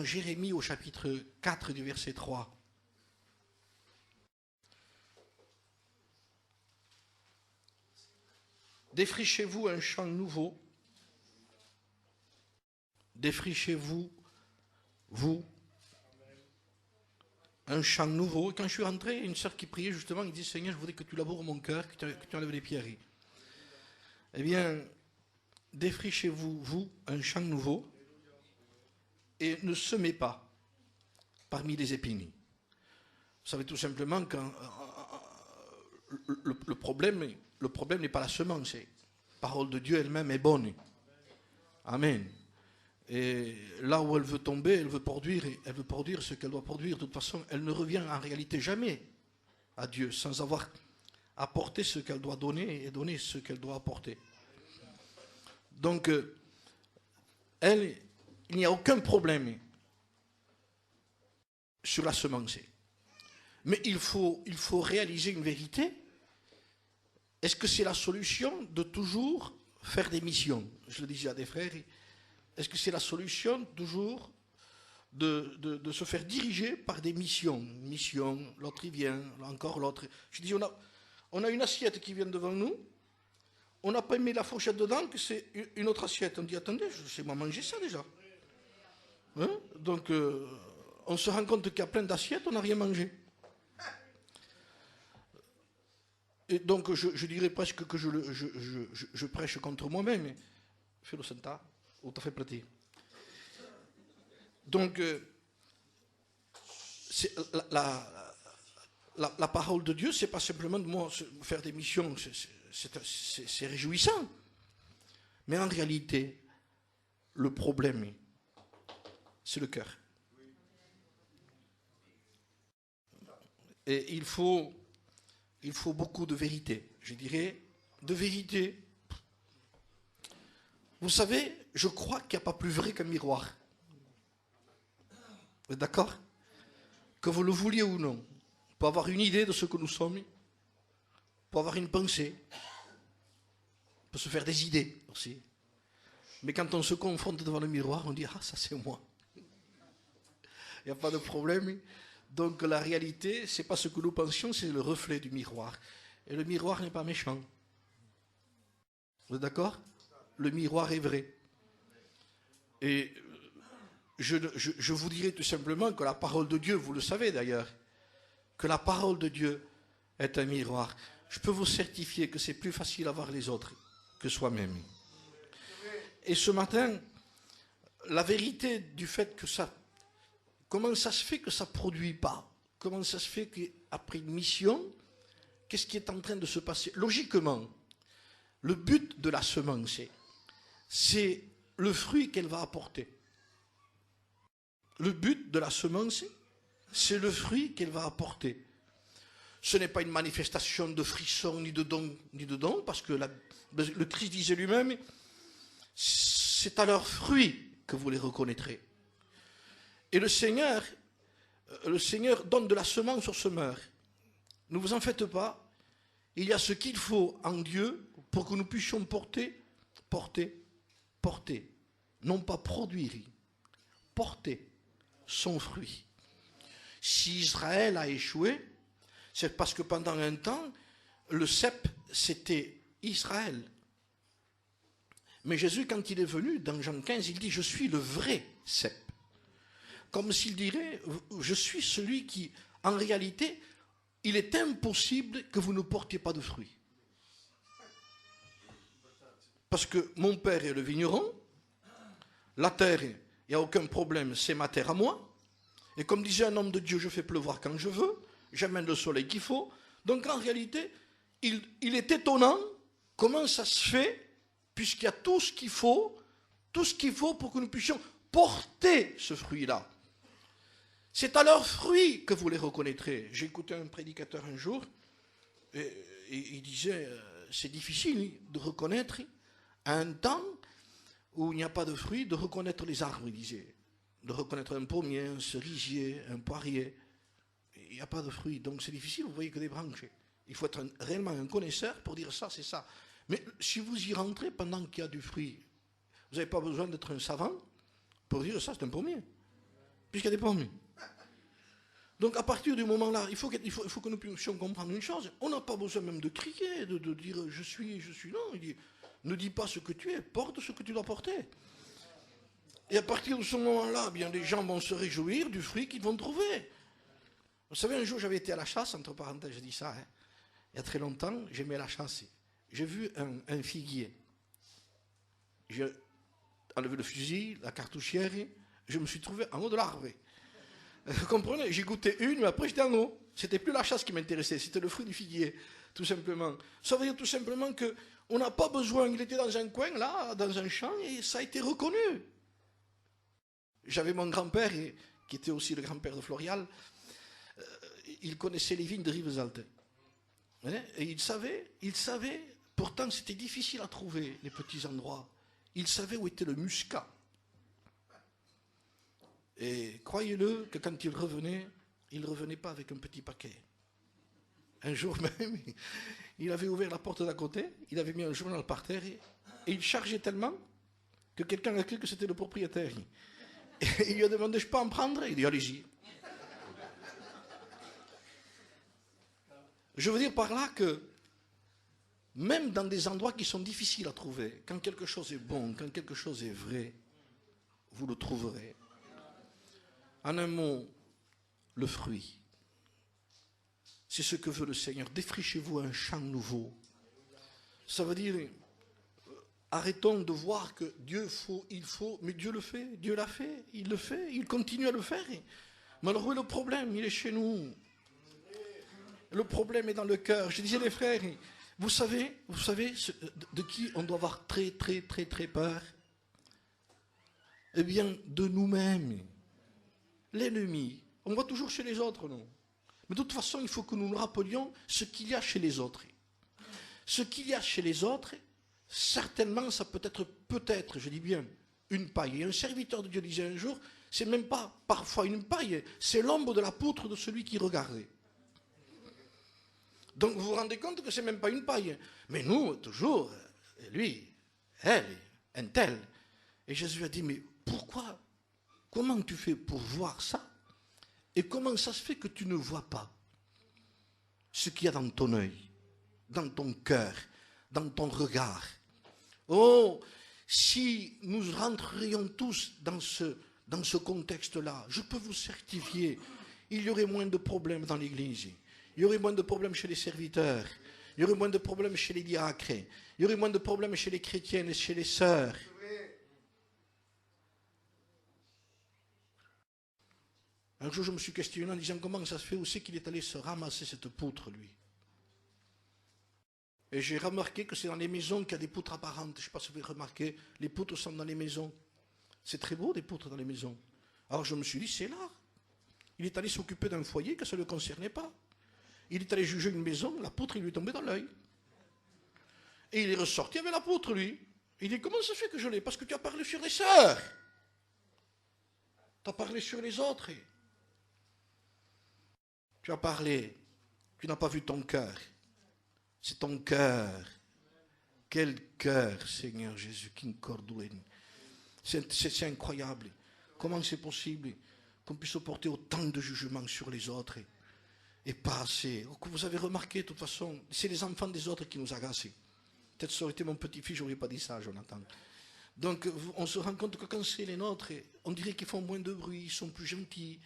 Jérémie au chapitre 4 du verset 3. Défrichez-vous un champ nouveau. Défrichez-vous, vous, un champ nouveau. Et quand je suis rentré, une sœur qui priait justement, il dit, Seigneur, je voudrais que tu laboures mon cœur, que tu enlèves les pierreries. Eh bien, défrichez-vous, vous, un champ nouveau, et ne semez pas parmi les épines. Vous savez tout simplement que le problème n'est pas la semence. La parole de Dieu elle-même est bonne. Amen. Et là où elle veut tomber, elle veut produire ce qu'elle doit produire. De toute façon, elle ne revient en réalité jamais à Dieu sans avoir apporté ce qu'elle doit donner et donner ce qu'elle doit apporter. Donc, il n'y a aucun problème sur la semence. Mais il faut réaliser une vérité. Est-ce que c'est la solution de toujours faire des missions? Je le disais à des frères. Est-ce que c'est la solution toujours de se faire diriger par des missions? Mission, l'autre il vient, encore l'autre. Je dis, on a une assiette qui vient devant nous. On n'a pas mis la fourchette dedans, que c'est une autre assiette. On dit, attendez, je sais moi manger ça déjà. Hein? Donc, on se rend compte qu'il y a plein d'assiettes, on n'a rien mangé. Et donc, je dirais presque que je prêche contre moi-même. Fais-le senta, ou t'as fait plaisir. Donc, la parole de Dieu, c'est pas simplement de moi faire des missions, c'est réjouissant. Mais en réalité, le problème, c'est le cœur. Et il faut beaucoup de vérité, je dirais, de vérité. Vous savez, je crois qu'il n'y a pas plus vrai qu'un miroir. Vous êtes d'accord? Que vous le vouliez ou non, pour avoir une idée de ce que nous sommes, pour avoir une pensée, pour se faire des idées aussi. Mais quand on se confronte devant le miroir, on dit, ah, ça c'est moi. Il n'y a pas de problème. Donc la réalité, ce n'est pas ce que nous pensions, c'est le reflet du miroir. Et le miroir n'est pas méchant. Vous êtes d'accord? Le miroir est vrai. Et je vous dirais tout simplement que la parole de Dieu, vous le savez d'ailleurs, que la parole de Dieu est un miroir. Je peux vous certifier que c'est plus facile à voir les autres que soi-même. Et ce matin, la vérité du fait que ça... Comment ça se fait que ça ne produit pas? Comment ça se fait qu'après une mission, qu'est-ce qui est en train de se passer? Logiquement, le but de la semence, c'est le fruit qu'elle va apporter. Le but de la semence, c'est le fruit qu'elle va apporter. Ce n'est pas une manifestation de frisson ni de don, parce que le Christ disait lui-même, c'est à leurs fruits que vous les reconnaîtrez. Et le Seigneur donne de la semence au semeur. Ne vous en faites pas. Il y a ce qu'il faut en Dieu pour que nous puissions porter. Non pas produire, porter son fruit. Si Israël a échoué, c'est parce que pendant un temps, le cep, c'était Israël. Mais Jésus, quand il est venu, dans Jean 15, il dit, je suis le vrai cep. Comme s'il dirait, je suis celui qui, en réalité, il est impossible que vous ne portiez pas de fruits. Parce que mon père est le vigneron, la terre, il n'y a aucun problème, c'est ma terre à moi. Et comme disait un homme de Dieu, je fais pleuvoir quand je veux, j'amène le soleil qu'il faut. Donc en réalité, il est étonnant comment ça se fait, puisqu'il y a tout ce qu'il faut pour que nous puissions porter ce fruit-là. C'est à leurs fruits que vous les reconnaîtrez. J'ai écouté un prédicateur un jour, et il disait, c'est difficile de reconnaître, à un temps où il n'y a pas de fruits, de reconnaître les arbres, il disait. De reconnaître un pommier, un cerisier, un poirier. Il n'y a pas de fruits, donc c'est difficile, vous voyez que des branches. Il faut être réellement un connaisseur pour dire ça, c'est ça. Mais si vous y rentrez pendant qu'il y a du fruit, vous n'avez pas besoin d'être un savant pour dire ça, c'est un pommier. puisqu'il y a des pommes. Donc à partir du moment-là, il faut que nous puissions comprendre une chose. On n'a pas besoin même de crier, de dire je suis. Non, il dit, ne dis pas ce que tu es, porte ce que tu dois porter. Et à partir de ce moment-là, bien les gens vont se réjouir du fruit qu'ils vont trouver. Vous savez, un jour j'avais été à la chasse, entre parenthèses, je dis ça, hein. Il y a très longtemps, j'aimais la chasse. J'ai vu un figuier. J'ai enlevé le fusil, la cartouchière, je me suis trouvé en haut de l'arbre. Vous comprenez? J'ai goûté une, mais après j'étais en haut. C'était plus la chasse qui m'intéressait, c'était le fruit du figuier, tout simplement. Ça veut dire tout simplement qu'on n'a pas besoin, il était dans un coin, là, dans un champ, et ça a été reconnu. J'avais mon grand-père, qui était aussi le grand-père de Florial, il connaissait les vignes de Rivesaltes. Et il savait, pourtant c'était difficile à trouver, les petits endroits. Il savait où était le muscat. Et croyez-le que quand il revenait pas avec un petit paquet. Un jour même, il avait ouvert la porte d'à côté, il avait mis un journal par terre, et il chargeait tellement que quelqu'un a cru que c'était le propriétaire. Et il lui a demandé, je peux en prendre? Il dit, allez-y. Je veux dire par là que, même dans des endroits qui sont difficiles à trouver, quand quelque chose est bon, quand quelque chose est vrai, vous le trouverez. En un mot, le fruit. C'est ce que veut le Seigneur. Défrichez-vous un champ nouveau. Ça veut dire, arrêtons de voir que Dieu il faut, mais Dieu le fait, Dieu l'a fait, il le fait, il continue à le faire. Mais alors où est le problème? Il est chez nous. Le problème est dans le cœur. Je disais les frères, vous savez de qui on doit avoir très peur? Eh bien, de nous-mêmes. L'ennemi, on voit toujours chez les autres, non? Mais de toute façon, il faut que nous nous rappelions ce qu'il y a chez les autres. Ce qu'il y a chez les autres, certainement, ça peut être, je dis bien, une paille. Et un serviteur de Dieu disait un jour, c'est même pas parfois une paille, c'est l'ombre de la poutre de celui qui regardait. Donc vous vous rendez compte que c'est même pas une paille. Mais nous, toujours, lui, elle, un tel. Et Jésus a dit, mais pourquoi? Comment tu fais pour voir ça? Et comment ça se fait que tu ne vois pas ce qu'il y a dans ton œil, dans ton cœur, dans ton regard? Oh, si nous rentrerions tous dans ce contexte-là, je peux vous certifier, il y aurait moins de problèmes dans l'Église. Il y aurait moins de problèmes chez les serviteurs. Il y aurait moins de problèmes chez les diacres. Il y aurait moins de problèmes chez les chrétiennes et chez les sœurs. Un jour, je me suis questionné en disant comment ça se fait, où c'est qu'il est allé se ramasser cette poutre, lui. Et j'ai remarqué que c'est dans les maisons qu'il y a des poutres apparentes. Je ne sais pas si vous avez remarqué, les poutres sont dans les maisons. C'est très beau, des poutres dans les maisons. Alors je me suis dit, c'est là. Il est allé s'occuper d'un foyer que ça ne le concernait pas. Il est allé juger une maison, la poutre, il lui est tombé dans l'œil. Et il est ressorti avec la poutre, lui. Il dit, comment ça fait que je l'ai? Parce que tu as parlé sur les sœurs. Tu as parlé sur les autres. Tu as parlé, tu n'as pas vu ton cœur. C'est ton cœur. Quel cœur, Seigneur Jésus, c'est incroyable. Comment c'est possible qu'on puisse porter autant de jugements sur les autres et pas assez? Vous avez remarqué, de toute façon, c'est les enfants des autres qui nous agacent. Peut-être ça aurait été mon petit-fils, je n'aurais pas dit ça, Jonathan. Donc, on se rend compte que quand c'est les nôtres, on dirait qu'ils font moins de bruit, ils sont plus gentils.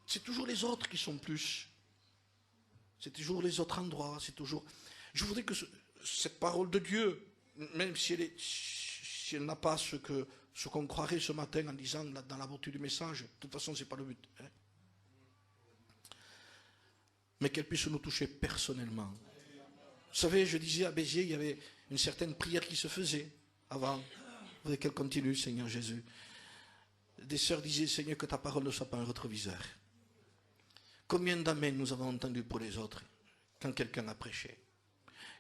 C'est toujours les autres qui sont plus. C'est toujours les autres endroits, c'est toujours... Je voudrais que cette parole de Dieu, même si elle n'a pas ce qu'on croirait ce matin en disant dans la beauté du message, de toute façon, ce n'est pas le but. Hein? Mais qu'elle puisse nous toucher personnellement. Vous savez, je disais à Béziers, il y avait une certaine prière qui se faisait avant. Je voudrais qu'elle continue, Seigneur Jésus. Des sœurs disaient, Seigneur, que ta parole ne soit pas un rétroviseur. Combien d'amens nous avons entendu pour les autres quand quelqu'un a prêché?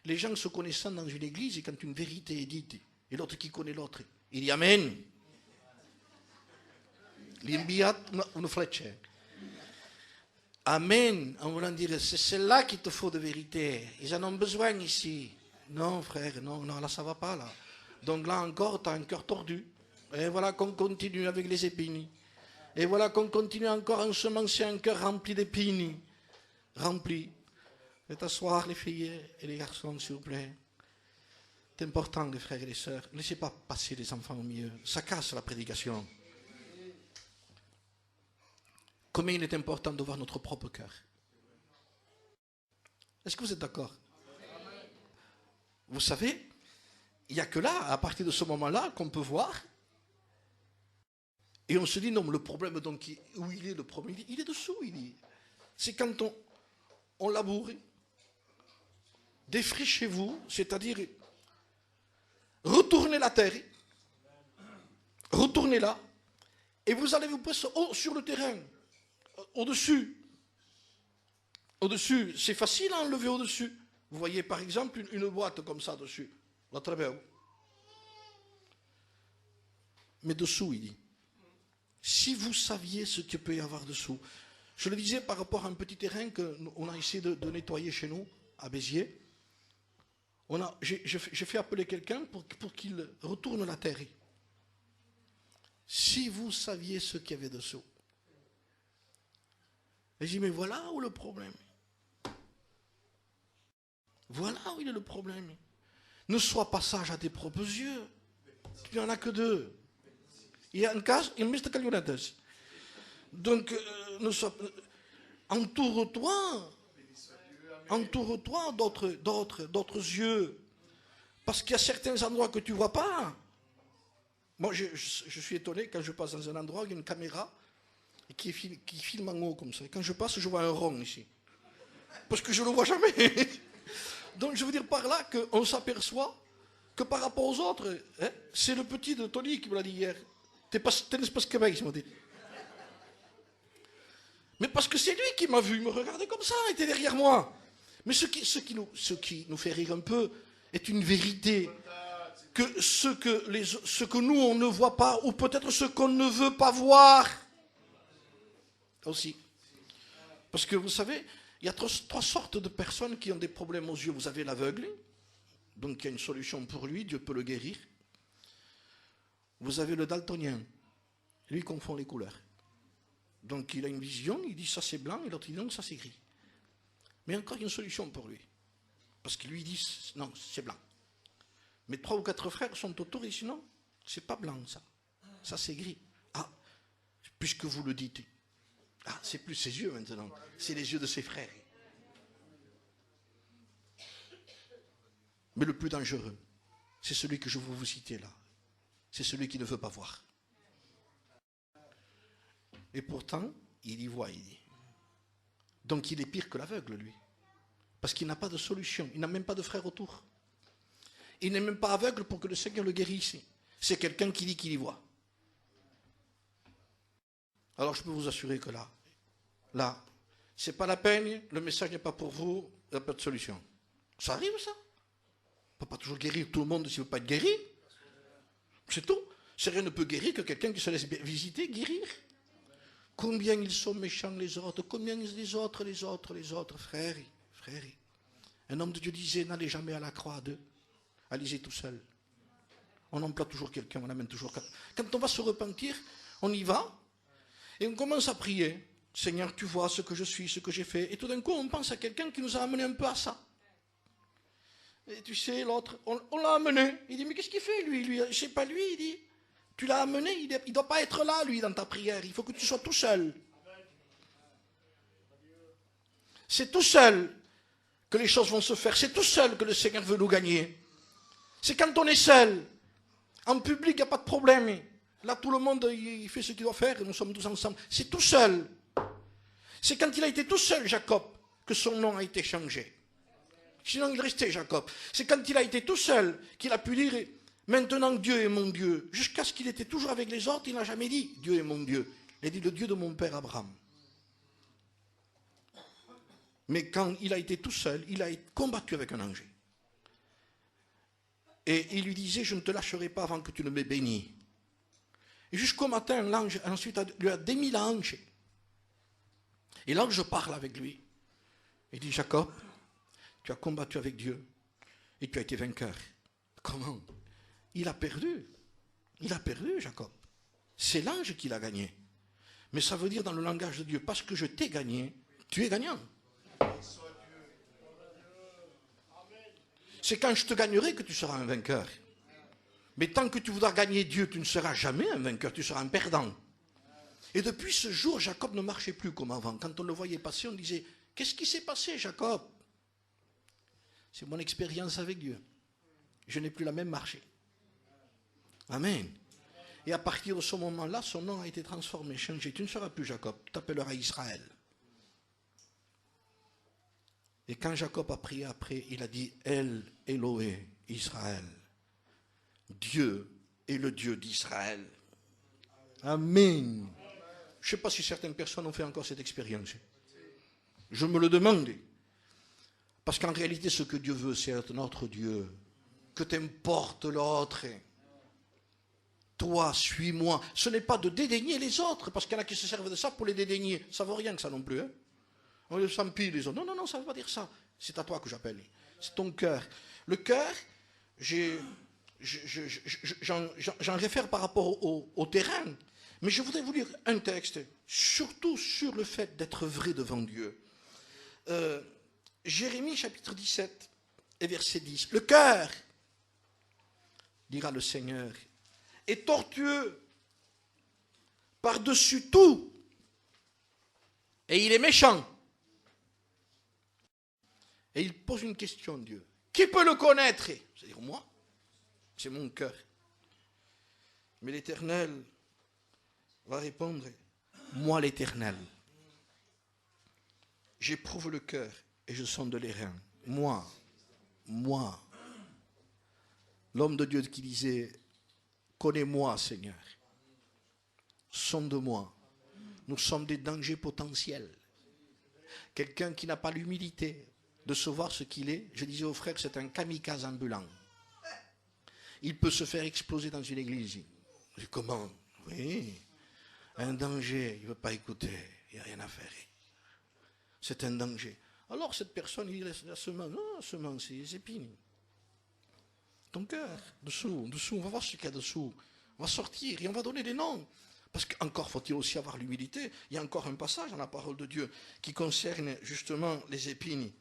Les gens se connaissant dans une église, et quand une vérité est dite, et l'autre qui connaît l'autre, il dit Amen. L'inviat une flèche. Amen, en voulant dire, c'est celle-là qu'il te faut de vérité. Ils en ont besoin ici. Non, frère, non, là, ça ne va pas, là. Donc là encore, tu as un cœur tordu. Et voilà qu'on continue avec les épines. Et voilà qu'on continue encore à ensemencer un cœur rempli d'épines. Rempli. Faites asseoir les filles et les garçons, s'il vous plaît. C'est important, les frères et les sœurs. Ne laissez pas passer les enfants au milieu. Ça casse la prédication. Combien il est important de voir notre propre cœur. Est-ce que vous êtes d'accord? Vous savez, il n'y a que là, à partir de ce moment-là, qu'on peut voir. Et on se dit, non, mais le problème, donc, où il est le problème? Il est dessous, il dit. C'est quand on laboure, défrichez-vous, c'est-à-dire, retournez la terre, retournez-la, et vous allez vous passer sur le terrain, au-dessus. Au-dessus, c'est facile à enlever au-dessus. Vous voyez par exemple une boîte comme ça dessus, la très belle. Mais dessous, il dit. Si vous saviez ce qu'il peut y avoir dessous. Je le disais par rapport à un petit terrain qu'on a essayé de nettoyer chez nous, à Béziers. J'ai fait appeler quelqu'un pour qu'il retourne la terre. Si vous saviez ce qu'il y avait dessous. Et j'ai dit, mais voilà où le problème. Voilà où il est le problème. Ne sois pas sage à tes propres yeux. Il n'y en a que deux. Il y a un cas, il me dit que donc, entoure-toi d'autres yeux. Parce qu'il y a certains endroits que tu ne vois pas. Moi, je suis étonné quand je passe dans un endroit où il y a une caméra qui filme en haut comme ça. Et quand je passe, je vois un rond ici. Parce que je ne le vois jamais. Donc je veux dire par là qu'on s'aperçoit que par rapport aux autres, hein, c'est le petit de Tony qui me l'a dit hier. T'es pas Québec, il m'a dit. Mais parce que c'est lui qui m'a vu, il me regardait comme ça, il était derrière moi. Mais ce qui nous fait rire un peu est une vérité. Que ce que nous on ne voit pas, ou peut-être ce qu'on ne veut pas voir. Aussi. Parce que vous savez, il y a trois sortes de personnes qui ont des problèmes aux yeux. Vous avez l'aveugle, donc il y a une solution pour lui, Dieu peut le guérir. Vous avez le daltonien, lui il confond les couleurs. Donc il a une vision, il dit ça c'est blanc, et l'autre il dit non, ça c'est gris. Mais encore il y a une solution pour lui. Parce que lui il dit non, c'est blanc. Mais 3 ou 4 frères sont autour et disent non, c'est pas blanc ça. Ça c'est gris. Ah, puisque vous le dites. Ah, c'est plus ses yeux maintenant, c'est les yeux de ses frères. Mais le plus dangereux, c'est celui que je veux vous citer là. C'est celui qui ne veut pas voir. Et pourtant, il y voit, il dit. Donc il est pire que l'aveugle, lui. Parce qu'il n'a pas de solution, il n'a même pas de frère autour. Il n'est même pas aveugle pour que le Seigneur le guérisse. C'est quelqu'un qui dit qu'il y voit. Alors je peux vous assurer que là, c'est pas la peine, le message n'est pas pour vous, il n'y a pas de solution. Ça arrive ça. On ne peut pas toujours guérir tout le monde s'il ne veut pas être guéri. C'est tout. Rien ne peut guérir que quelqu'un qui se laisse visiter, guérir. Combien ils sont méchants les autres, combien les autres, frères. Un homme de Dieu disait, n'allez jamais à la croix à deux, allez-y tout seul. On emploie toujours quelqu'un, on amène toujours quelqu'un. Quand on va se repentir, on y va, et on commence à prier. Seigneur, tu vois ce que je suis, ce que j'ai fait. Et tout d'un coup, on pense à quelqu'un qui nous a amené un peu à ça. Et tu sais, l'autre, on l'a amené. Il dit, mais qu'est-ce qu'il fait, lui je ne sais pas lui, il dit. Tu l'as amené, il ne doit pas être là, lui, dans ta prière. Il faut que tu sois tout seul. C'est tout seul que les choses vont se faire. C'est tout seul que le Seigneur veut nous gagner. C'est quand on est seul. En public, il n'y a pas de problème. Là, tout le monde, il fait ce qu'il doit faire et nous sommes tous ensemble. C'est tout seul. C'est quand il a été tout seul, Jacob, que son nom a été changé. Sinon, il restait Jacob. C'est quand il a été tout seul qu'il a pu dire « Maintenant, Dieu est mon Dieu ». Jusqu'à ce qu'il était toujours avec les autres, il n'a jamais dit « Dieu est mon Dieu ». Il a dit « Le Dieu de mon père Abraham ». Mais quand il a été tout seul, il a combattu avec un ange. Et il lui disait « Je ne te lâcherai pas avant que tu ne m'aies béni ». Et jusqu'au matin, l'ange ensuite lui a démis la hanche. Et l'ange parle avec lui. Il dit « Jacob, tu as combattu avec Dieu et tu as été vainqueur. » Comment? Il a perdu. Il a perdu, Jacob. C'est l'ange qui l'a gagné. Mais ça veut dire dans le langage de Dieu, parce que je t'ai gagné, tu es gagnant. C'est quand je te gagnerai que tu seras un vainqueur. Mais tant que tu voudras gagner Dieu, tu ne seras jamais un vainqueur, tu seras un perdant. Et depuis ce jour, Jacob ne marchait plus comme avant. Quand on le voyait passer, on disait, qu'est-ce qui s'est passé, Jacob? C'est mon expérience avec Dieu. Je n'ai plus la même marché. Amen. Et à partir de ce moment-là, son nom a été transformé, changé. Tu ne seras plus Jacob, tu t'appelleras Israël. Et quand Jacob a prié après, il a dit, El Eloé, Israël. Dieu est le Dieu d'Israël. Amen. Je ne sais pas si certaines personnes ont fait encore cette expérience. Je me le demande. Parce qu'en réalité, ce que Dieu veut, c'est être notre Dieu. Que t'importe l'autre. Toi, suis-moi. Ce n'est pas de dédaigner les autres, parce qu'il y en a qui se servent de ça pour les dédaigner. Ça ne vaut rien que ça non plus. Hein? On s'empile les autres. Non, non, non, ça ne veut pas dire ça. C'est à toi que j'appelle. C'est ton cœur. Le cœur, j'en réfère par rapport au terrain. Mais je voudrais vous lire un texte, surtout sur le fait d'être vrai devant Dieu. Jérémie chapitre 17 et verset 10. Le cœur, dira le Seigneur, est tortueux par-dessus tout. Et il est méchant. Et il pose une question, Dieu. Qui peut le connaître? C'est-à-dire moi. C'est mon cœur. Mais l'Éternel va répondre, moi l'Éternel, j'éprouve le cœur et je sonde les reins. Moi, l'homme de Dieu qui disait, connais-moi Seigneur, sonde-moi. Nous sommes des dangers potentiels. Quelqu'un qui n'a pas l'humilité de se voir ce qu'il est, je disais aux frères, c'est un kamikaze ambulant. Il peut se faire exploser dans une église. Je dis, comment? Oui, un danger, il ne veut pas écouter, il n'y a rien à faire. C'est un danger. Alors cette personne, il laisse la semence. Non, la semence, c'est les épines. Ton cœur, dessous, on va voir ce qu'il y a dessous. On va sortir et on va donner des noms. Parce qu'encore faut-il aussi avoir l'humilité. Il y a encore un passage dans la parole de Dieu qui concerne justement les épines.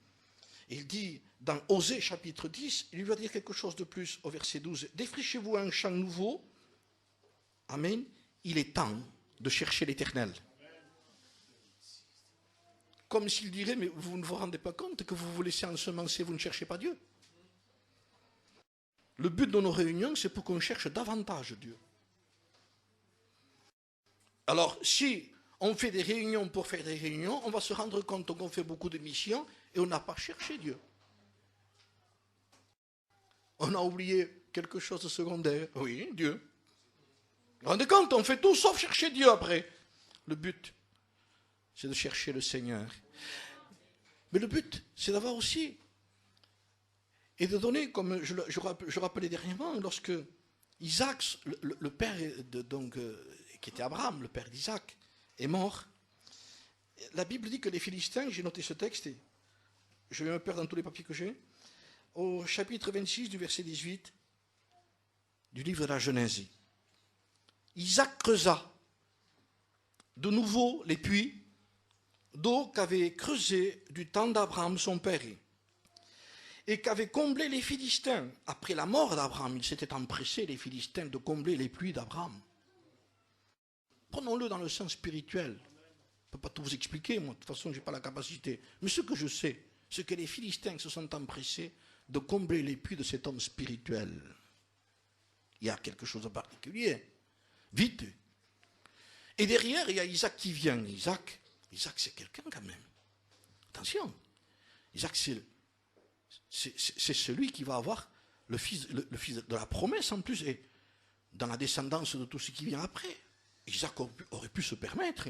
Il dit dans Osée chapitre 10, il lui va dire quelque chose de plus au verset 12. Défrichez-vous un champ nouveau. Amen. Il est temps de chercher l'Éternel. Comme s'il dirait, mais vous ne vous rendez pas compte que vous vous laissez ensemencer, vous ne cherchez pas Dieu. Le but de nos réunions, c'est pour qu'on cherche davantage Dieu. Alors, si on fait des réunions pour faire des réunions, on va se rendre compte qu'on fait beaucoup de missions et on n'a pas cherché Dieu. On a oublié quelque chose de secondaire. Oui, Dieu. Vous vous rendez compte, on fait tout sauf chercher Dieu après. Le but, c'est de chercher le Seigneur. Mais le but, c'est d'avoir aussi, et de donner, comme je rappelais dernièrement, lorsque Isaac, le père qui était Abraham, le père d'Isaac, est mort, la Bible dit que les Philistins, j'ai noté ce texte, et je vais me perdre dans tous les papiers que j'ai, au chapitre 26 du verset 18 du livre de la Genèse. Isaac creusa de nouveau les puits d'eau qu'avait creusé du temps d'Abraham son père et qu'avaient comblé les Philistins. Après la mort d'Abraham, ils s'étaient empressés, les Philistins, de combler les puits d'Abraham. Prenons-le dans le sens spirituel. Je ne peux pas tout vous expliquer, moi, de toute façon, je n'ai pas la capacité. Mais ce que je sais, c'est que les Philistins se sont empressés de combler les puits de cet homme spirituel. Il y a quelque chose de particulier. Vite. Et derrière, il y a Isaac qui vient. Isaac, c'est quelqu'un quand même. Attention. Isaac, c'est celui qui va avoir le fils de la promesse en plus, et dans la descendance de tout ce qui vient après. Isaac aurait pu se permettre,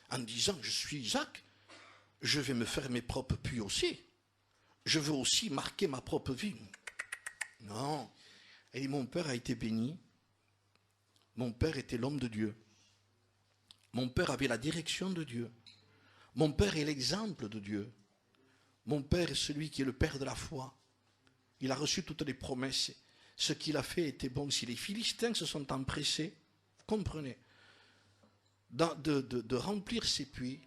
en disant, je suis Isaac, je vais me faire mes propres puits aussi. Je veux aussi marquer ma propre vie. Non. Et mon père a été béni. Mon père était l'homme de Dieu. Mon père avait la direction de Dieu. Mon père est l'exemple de Dieu. Mon père est celui qui est le père de la foi. Il a reçu toutes les promesses. Ce qu'il a fait était bon. Si les Philistins se sont empressés, vous comprenez, de remplir ces puits,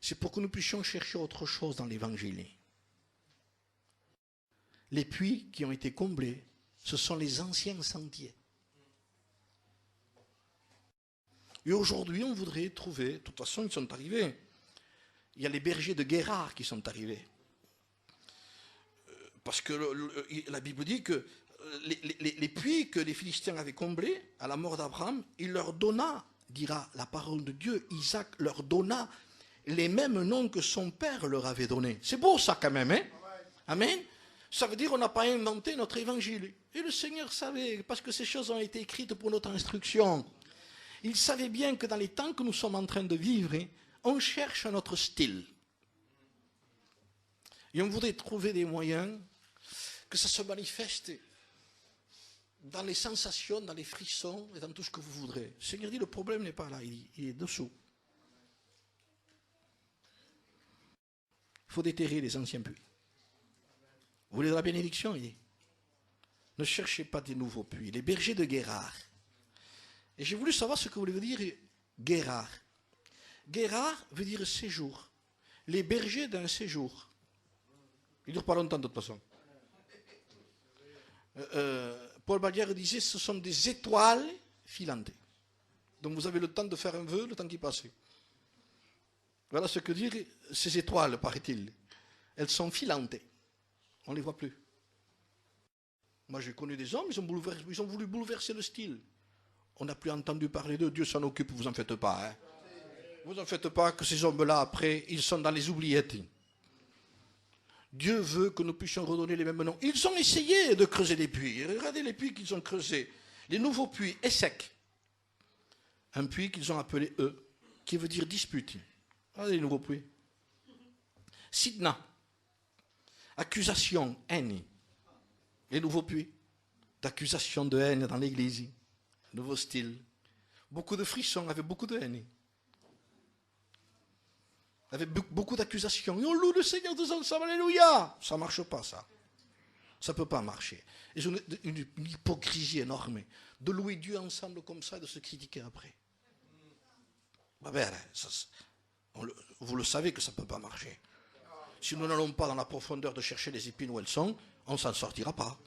c'est pour que nous puissions chercher autre chose dans l'Évangile. Les puits qui ont été comblés, ce sont les anciens sentiers. Et aujourd'hui, on voudrait trouver, de toute façon, ils sont arrivés. Il y a les bergers de Guérard qui sont arrivés. Parce que la Bible dit que les puits que les Philistins avaient comblés à la mort d'Abraham, il leur donna, dira la parole de Dieu, Isaac leur donna les mêmes noms que son père leur avait donnés. C'est beau ça quand même, hein? Amen. Ça veut dire qu'on n'a pas inventé notre évangile. Et le Seigneur savait, parce que ces choses ont été écrites pour notre instruction. Il savait bien que dans les temps que nous sommes en train de vivre, on cherche notre style. Et on voudrait trouver des moyens que ça se manifeste dans les sensations, dans les frissons et dans tout ce que vous voudrez. Le Seigneur dit, le problème n'est pas là, il est dessous. Il faut déterrer les anciens puits. Vous voulez de la bénédiction, il dit. Ne cherchez pas des nouveaux puits. Les bergers de Guérard. Et j'ai voulu savoir ce que voulait dire Guérard. Guérard veut dire séjour. Les bergers d'un séjour. Il ne dure pas longtemps de toute façon. Paul Baglière disait ce sont des étoiles filantes. Donc vous avez le temps de faire un vœu, le temps qui passe. Voilà ce que dire ces étoiles, paraît-il. Elles sont filantes. On ne les voit plus. Moi j'ai connu des hommes, ils ont voulu bouleverser le style. On n'a plus entendu parler d'eux, Dieu s'en occupe, vous en faites pas. Hein. Vous en faites pas que ces hommes-là, après, ils sont dans les oubliettes. Dieu veut que nous puissions redonner les mêmes noms. Ils ont essayé de creuser des puits. Regardez les puits qu'ils ont creusés. Les nouveaux puits, Essek. Un puits qu'ils ont appelé eux, qui veut dire dispute. Regardez les nouveaux puits. Sidna. Accusation, haine. Les nouveaux puits d'accusation de haine dans l'église. Nouveau style. Beaucoup de frissons avec beaucoup de haine. Avec beaucoup d'accusations. Et on loue le Seigneur tous ensemble, alléluia. Ça ne marche pas, ça. Ça ne peut pas marcher. Et une hypocrisie énorme de louer Dieu ensemble comme ça et de se critiquer après. Vous le savez que ça ne peut pas marcher. Si nous n'allons pas dans la profondeur de chercher les épines où elles sont, on ne s'en sortira pas.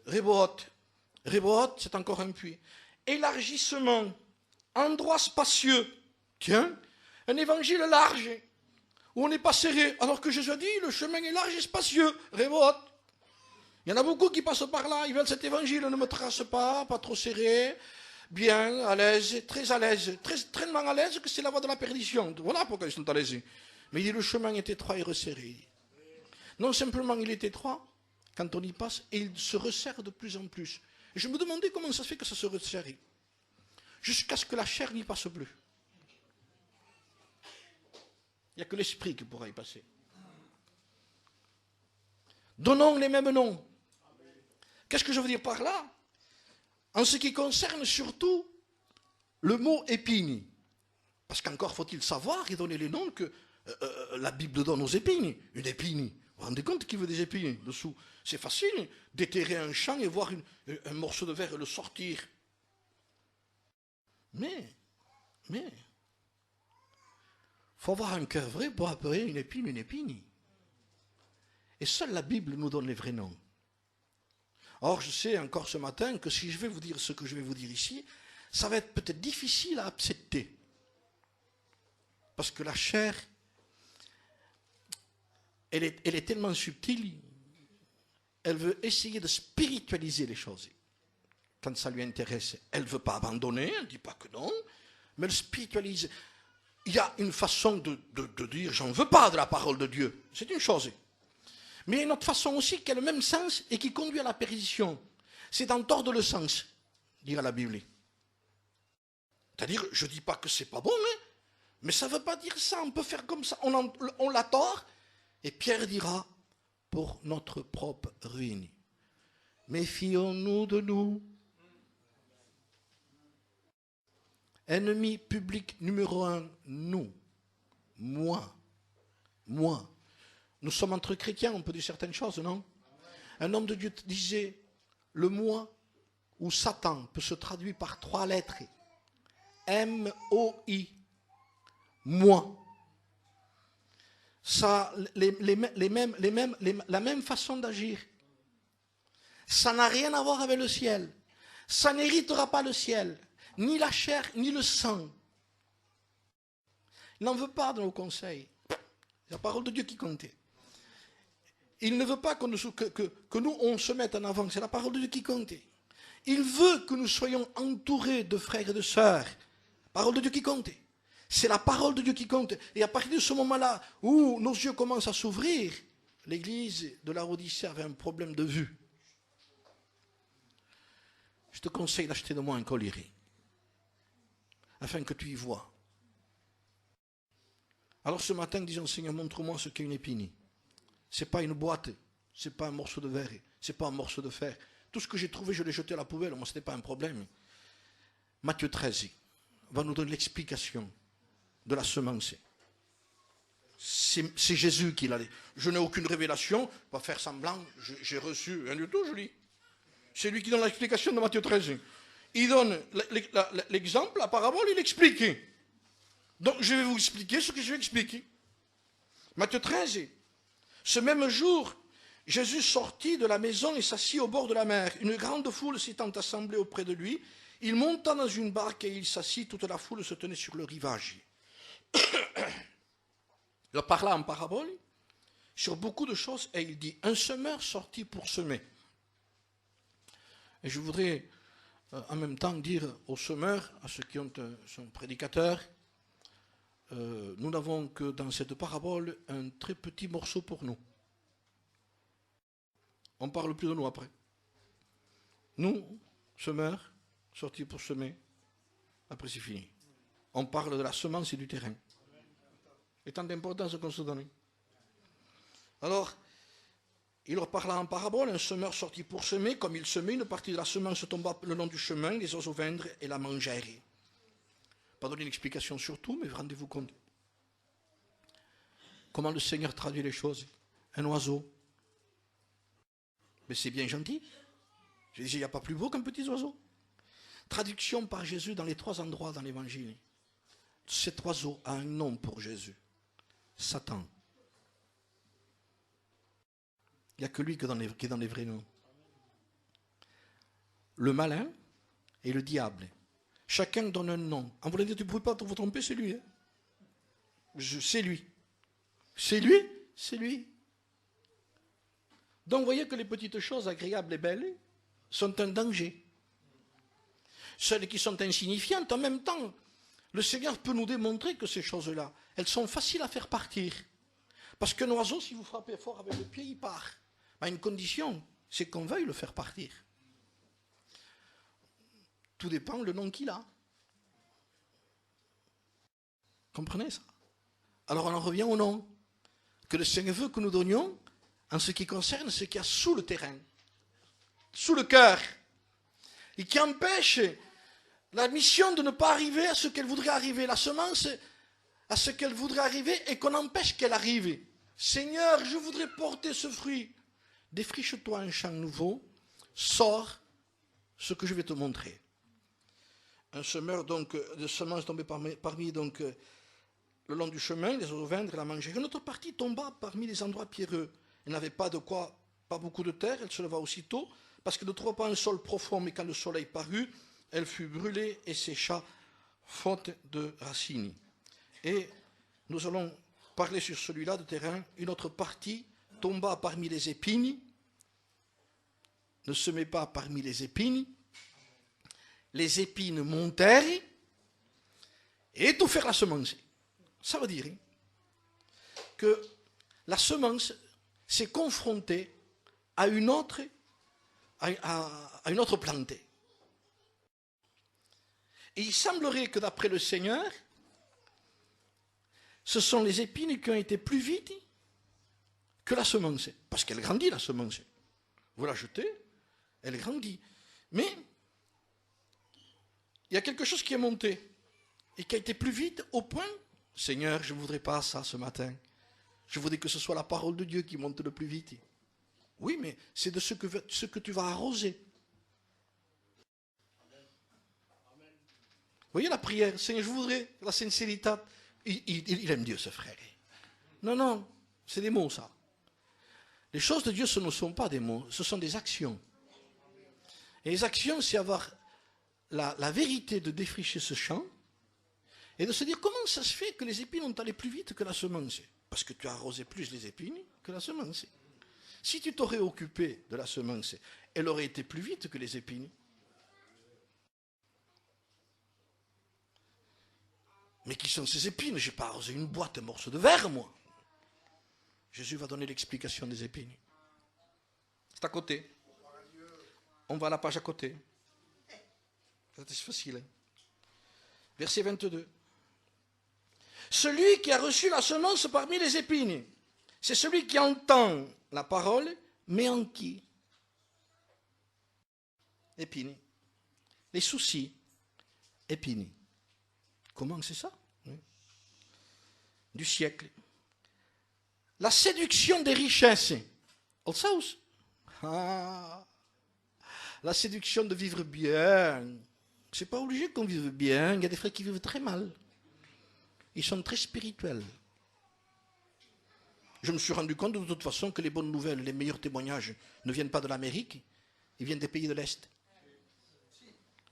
Rehoboth. Rehoboth, c'est encore un puits. Élargissement. Endroit spacieux. Tiens, un évangile large, où on n'est pas serré. Alors que Jésus a dit, le chemin est large et spacieux. Rehoboth. Il y en a beaucoup qui passent par là, ils veulent cet évangile, ne me trace pas trop serré, bien, à l'aise, tellement à l'aise que c'est la voie de la perdition. Voilà pourquoi ils sont à l'aise. Mais il dit, le chemin est étroit et resserré. Non simplement il est étroit, quand on y passe, et il se resserre de plus en plus. Et je me demandais comment ça se fait que ça se resserre, jusqu'à ce que la chair n'y passe plus. Il n'y a que l'esprit qui pourra y passer. Donnons les mêmes noms. Qu'est-ce que je veux dire par là? En ce qui concerne surtout le mot épine. Parce qu'encore faut-il savoir et donner les noms que la Bible donne aux épines. Une épine. Vous vous rendez compte qui veut des épines dessous? C'est facile d'éterrer un champ et voir un morceau de verre et le sortir. Mais, faut avoir un cœur vrai pour appeler une épine. Et seule la Bible nous donne les vrais noms. Or, je sais encore ce matin que si je vais vous dire ce que je vais vous dire ici, ça va être peut-être difficile à accepter. Parce que la chair, elle est tellement subtile, elle veut essayer de spiritualiser les choses. Quand ça lui intéresse, elle ne veut pas abandonner, elle ne dit pas que non, mais elle spiritualise. Il y a une façon de dire, j'en veux pas de la parole de Dieu. C'est une chose. Mais il y a une autre façon aussi qui a le même sens et qui conduit à la perdition. C'est d'en tordre le sens, dira la Bible. C'est-à-dire, je ne dis pas que c'est pas bon, mais ça ne veut pas dire ça. On peut faire comme ça. On la tord. Et Pierre dira, pour notre propre ruine. Méfions-nous de nous. Ennemi public numéro 1, nous. Moi. Nous sommes entre chrétiens, on peut dire certaines choses, non? Un homme de Dieu disait, le moi ou Satan peut se traduire par 3 lettres. M-O-I. Moi. Ça, la même façon d'agir. Ça n'a rien à voir avec le ciel. Ça n'héritera pas le ciel, ni la chair, ni le sang. Il n'en veut pas de nos conseils. C'est la parole de Dieu qui comptait. Il ne veut pas que nous, on se mette en avant. C'est la parole de Dieu qui comptait. Il veut que nous soyons entourés de frères et de sœurs. Parole de Dieu qui comptait. C'est la parole de Dieu qui compte. Et à partir de ce moment-là où nos yeux commencent à s'ouvrir, l'église de la Odyssée avait un problème de vue. Je te conseille d'acheter de moi un collier, afin que tu y vois. Alors ce matin, disons, Seigneur, montre-moi ce qu'est une épine. Ce n'est pas une boîte, ce n'est pas un morceau de verre, ce n'est pas un morceau de fer. Tout ce que j'ai trouvé, je l'ai jeté à la poubelle, moi ce n'était pas un problème. Matthieu 13 va nous donner l'explication de la semence. C'est Jésus qui l'a dit. Je n'ai aucune révélation, pas faire semblant, j'ai reçu rien du tout, je lis. C'est lui qui donne l'explication de Matthieu 13. Il donne l'exemple, la parabole, il explique. Donc je vais vous expliquer ce que je vais expliquer. Matthieu 13. Ce même jour, Jésus sortit de la maison et s'assit au bord de la mer. Une grande foule s'étant assemblée auprès de lui, il monta dans une barque et il s'assit. Toute la foule se tenait sur le rivage. Il parla en parabole sur beaucoup de choses et il dit, un semeur sortit pour semer. Et je voudrais en même temps dire aux semeurs, à ceux qui sont prédicateurs, nous n'avons que dans cette parabole un très petit morceau pour nous. On parle plus de nous après. Nous, semeurs, sortis pour semer, après c'est fini. On parle de la semence et du terrain. Et tant d'importance qu'on se donne. Alors, il leur parla en parabole, un semeur sortit pour semer, comme il semait, une partie de la semence tomba le long du chemin, les oiseaux vinrent et la mangèrent. Pas donner une explication sur tout, mais rendez-vous compte. Comment le Seigneur traduit les choses. Un oiseau. Mais c'est bien gentil. Je disais, il n'y a pas plus beau qu'un petit oiseau. Traduction par Jésus dans les 3 endroits dans l'évangile. Cet oiseau a un nom pour Jésus. Satan. Il n'y a que lui qui est dans les vrais noms. Le malin et le diable. Chacun donne un nom. En voulant dire, tu ne pouvais pas vous tromper, c'est lui. Hein? C'est lui. C'est lui, c'est lui. Donc vous voyez que les petites choses agréables et belles sont un danger. Celles qui sont insignifiantes, en même temps, le Seigneur peut nous démontrer que ces choses-là, elles sont faciles à faire partir. Parce qu'un oiseau, si vous frappez fort avec le pied, il part. À une condition, c'est qu'on veuille le faire partir. Tout dépend le nom qu'il a. Comprenez ça? Alors on en revient au nom que le Seigneur veut que nous donnions en ce qui concerne ce qu'il y a sous le terrain, sous le cœur, et qui empêche la mission de ne pas arriver à ce qu'elle voudrait arriver, la semence à ce qu'elle voudrait arriver et qu'on empêche qu'elle arrive. Seigneur, je voudrais porter ce fruit. Défriche-toi un champ nouveau, sors ce que je vais te montrer. Un semeur donc de semences tombées parmi donc le long du chemin, les oiseaux vinrent et la mangèrent. Une autre partie tomba parmi les endroits pierreux. Elle n'avait pas beaucoup de terre, elle se leva aussitôt, parce qu'elle ne trouva pas un sol profond, mais quand le soleil parut, elle fut brûlée et sécha, faute de racines. Et nous allons parler sur celui-là de terrain. Une autre partie tomba parmi les épines. Ne semez pas parmi les épines. Les épines montèrent et étouffèrent la semence. Ça veut dire que la semence s'est confrontée à une autre plante. Et il semblerait que d'après le Seigneur, ce sont les épines qui ont été plus vite que la semence. Parce qu'elle grandit, la semence. Vous la jetez, elle grandit. Mais il y a quelque chose qui est monté et qui a été plus vite au point, Seigneur, je ne voudrais pas ça ce matin. Je voudrais que ce soit la parole de Dieu qui monte le plus vite. Oui, mais c'est de ce que tu vas arroser. voyez la prière, Seigneur, je voudrais la sincérité. Il aime Dieu, ce frère. Non, non, c'est des mots, ça. Les choses de Dieu, ce ne sont pas des mots, ce sont des actions. Et les actions, c'est avoir la vérité de défricher ce champ et de se dire comment ça se fait que les épines ont allé plus vite que la semence. Parce que tu as arrosé plus les épines que la semence. Si tu t'aurais occupé de la semence, elle aurait été plus vite que les épines. Mais qui sont ces épines? Je n'ai pas arrosé une boîte, un morceau de verre, moi. Jésus va donner l'explication des épines. C'est à côté. On va à la page à côté. C'est facile. Verset 22. Celui qui a reçu la semence parmi les épines, c'est celui qui entend la parole, mais en qui? Épines. Les soucis, épines. Comment c'est ça? Du siècle. La séduction des richesses. La séduction de vivre bien. C'est pas obligé qu'on vive bien. Il y a des frères qui vivent très mal. Ils sont très spirituels. Je me suis rendu compte de toute façon que les bonnes nouvelles, les meilleurs témoignages ne viennent pas de l'Amérique, ils viennent des pays de l'Est.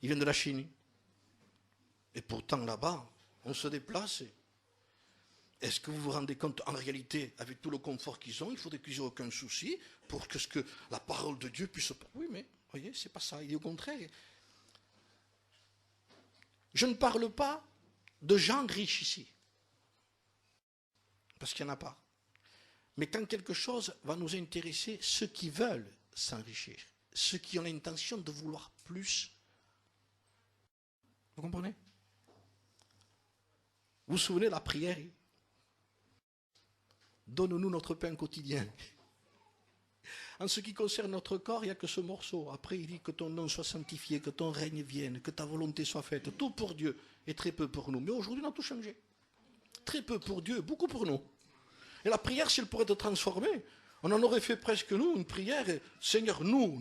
Ils viennent de la Chine. Et pourtant là-bas, on se déplace. Est-ce que vous vous rendez compte, en réalité, avec tout le confort qu'ils ont, il faudrait qu'ils n'aient aucun souci pour que, la parole de Dieu puisse... Oui, mais, vous voyez, c'est pas ça. Il est au contraire. Je ne parle pas de gens riches ici. Parce qu'il n'y en a pas. Mais quand quelque chose va nous intéresser, ceux qui veulent s'enrichir, ceux qui ont l'intention de vouloir plus. Vous comprenez? Vous vous souvenez de la prière? Donne-nous notre pain quotidien. En ce qui concerne notre corps, il n'y a que ce morceau. Après, il dit que ton nom soit sanctifié, que ton règne vienne, que ta volonté soit faite. Tout pour Dieu et très peu pour nous. Mais aujourd'hui, on a tout changé. Très peu pour Dieu, beaucoup pour nous. Et la prière, si elle pourrait être transformée, on en aurait fait presque nous une prière. Seigneur, nous.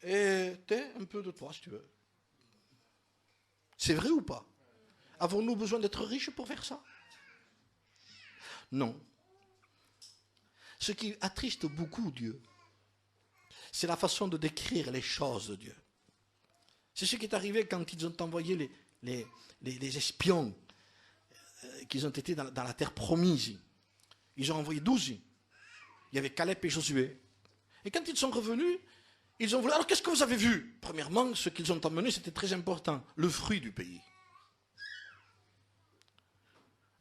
Et t'es un peu de toi, si tu veux. C'est vrai ou pas? Avons-nous besoin d'être riches pour faire ça? Non. Ce qui attriste beaucoup Dieu, c'est la façon de décrire les choses de Dieu. C'est ce qui est arrivé quand ils ont envoyé les espions qui ont été dans la terre promise. Ils ont envoyé 12. Il y avait Caleb et Josué. Et quand ils sont revenus, ils ont voulu... Alors qu'est-ce que vous avez vu? Premièrement, ce qu'ils ont emmené, c'était très important. Le fruit du pays.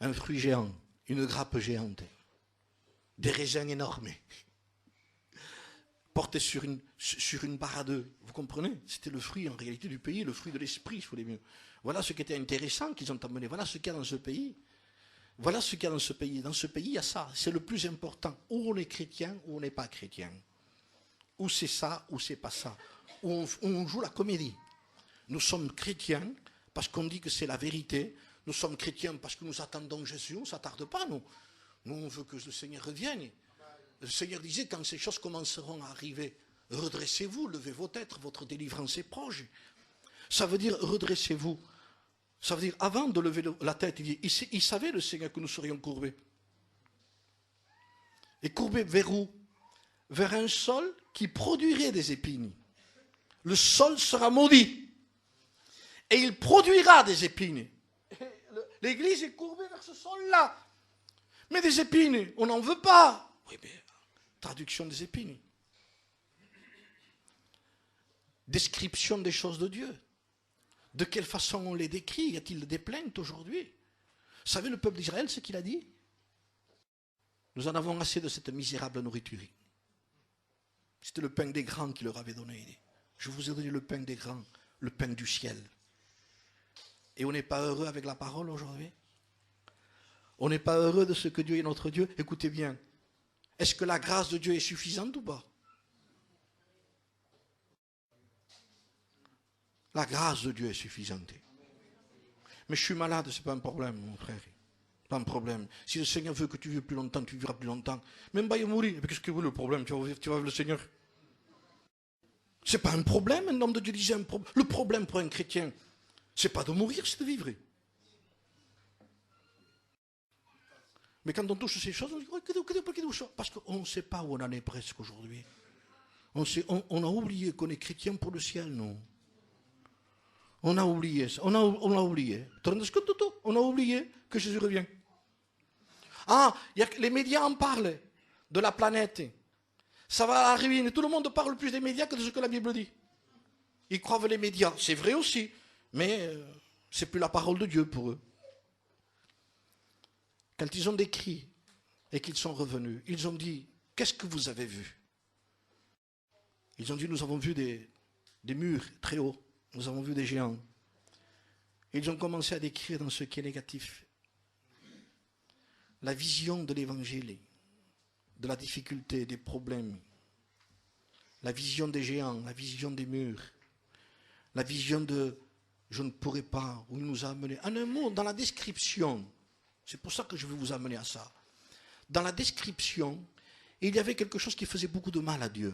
Un fruit géant, une grappe géante, des raisins énormes, portés sur une barre à deux. Vous comprenez? C'était le fruit en réalité du pays, le fruit de l'esprit, si vous voulez mieux. Voilà ce qui était intéressant qu'ils ont emmené. Voilà ce qu'il y a dans ce pays. Voilà ce qu'il y a dans ce pays. Dans ce pays, il y a ça. C'est le plus important. Ou on est chrétien, ou on n'est pas chrétien. Ou c'est ça, ou c'est pas ça. Ou on joue la comédie. Nous sommes chrétiens parce qu'on dit que c'est la vérité. Nous sommes chrétiens parce que nous attendons Jésus. On ne s'attarde pas, nous. Nous, on veut que le Seigneur revienne. Le Seigneur disait, quand ces choses commenceront à arriver, redressez-vous, levez vos têtes, votre délivrance est proche. Ça veut dire, redressez-vous. Ça veut dire, avant de lever la tête, il savait, le Seigneur, que nous serions courbés. Et courbés vers où? Vers un sol qui produirait des épines. Le sol sera maudit. Et il produira des épines. L'église est courbée vers ce sol-là. Mais des épines, on n'en veut pas. Oui, mais traduction des épines. Description des choses de Dieu. De quelle façon on les décrit? Y a-t-il des plaintes aujourd'hui? Vous savez, le peuple d'Israël, ce qu'il a dit? Nous en avons assez de cette misérable nourriture. C'était le pain des grands qui leur avait donné. Il dit, je vous ai donné le pain des grands, le pain du ciel. Et on n'est pas heureux avec la parole aujourd'hui? On n'est pas heureux de ce que Dieu est notre Dieu? Écoutez bien, est-ce que la grâce de Dieu est suffisante ou pas? La grâce de Dieu est suffisante. Mais je suis malade, ce n'est pas un problème, mon frère. Pas un problème. Si le Seigneur veut que tu vives plus longtemps, tu vivras plus longtemps. Même pas y mourir. Mais qu'est-ce que vous le problème? Tu vas vivre le Seigneur. C'est pas un problème, un homme de Dieu disait le problème pour un chrétien, c'est pas de mourir, c'est de vivre. Mais quand on touche ces choses, on dit, parce qu'on ne sait pas où on en est presque aujourd'hui. On a oublié qu'on est chrétien pour le ciel, non? On a oublié ça. On a oublié. On a oublié que Jésus revient. Ah, les médias en parlent de la planète. Ça va à la ruine. Tout le monde parle plus des médias que de ce que la Bible dit. Ils croient les médias. C'est vrai aussi. Mais c'est plus la parole de Dieu pour eux. Quand ils ont décrit et qu'ils sont revenus, ils ont dit, qu'est-ce que vous avez vu? Ils ont dit, nous avons vu des murs très hauts. Nous avons vu des géants. Ils ont commencé à décrire dans ce qui est négatif la vision de l'évangile, de la difficulté, des problèmes, la vision des géants, la vision des murs, la vision de je ne pourrai pas, où il nous a amenés. En un mot, dans la description, c'est pour ça que je veux vous amener à ça. Dans la description, il y avait quelque chose qui faisait beaucoup de mal à Dieu.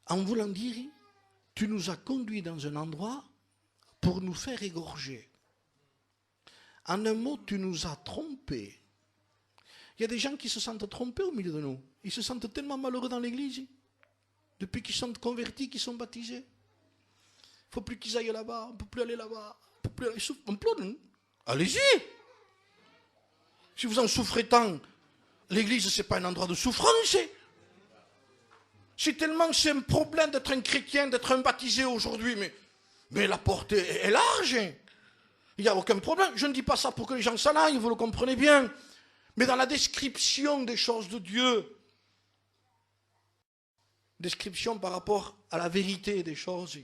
En voulant dire, tu nous as conduits dans un endroit pour nous faire égorger. En un mot, tu nous as trompés. Il y a des gens qui se sentent trompés au milieu de nous. Ils se sentent tellement malheureux dans l'église, depuis qu'ils sont convertis, qu'ils sont baptisés. Il ne faut plus qu'ils aillent là-bas, on ne peut plus aller là-bas, on ne peut plus aller souffrir. On pleure, hein? Allez-y. Si vous en souffrez tant, l'église, ce n'est pas un endroit de souffrance. Si tellement c'est un problème d'être un chrétien, d'être un baptisé aujourd'hui, mais la porte est large. Il n'y a aucun problème. Je ne dis pas ça pour que les gens s'en aillent, vous le comprenez bien. Mais dans la description des choses de Dieu, description par rapport à la vérité des choses,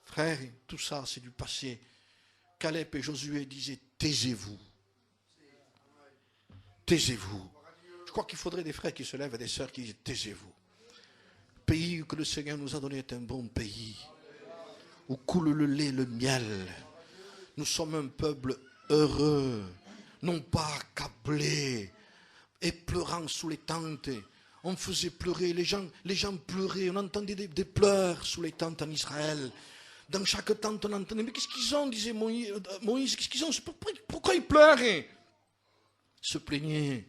frères, tout ça c'est du passé. Caleb et Josué disaient, taisez-vous. Taisez-vous. Je crois qu'il faudrait des frères qui se lèvent et des sœurs qui disent, taisez-vous. Le pays que le Seigneur nous a donné est un bon pays, où coule le lait, le miel. Nous sommes un peuple heureux, non pas accablé et pleurant sous les tentes. On faisait pleurer, les gens pleuraient, on entendait des pleurs sous les tentes en Israël. Dans chaque tente, on entendait, mais qu'est-ce qu'ils ont, disait Moïse, qu'est-ce qu'ils ont, pourquoi ils pleurent? Ils se plaignaient,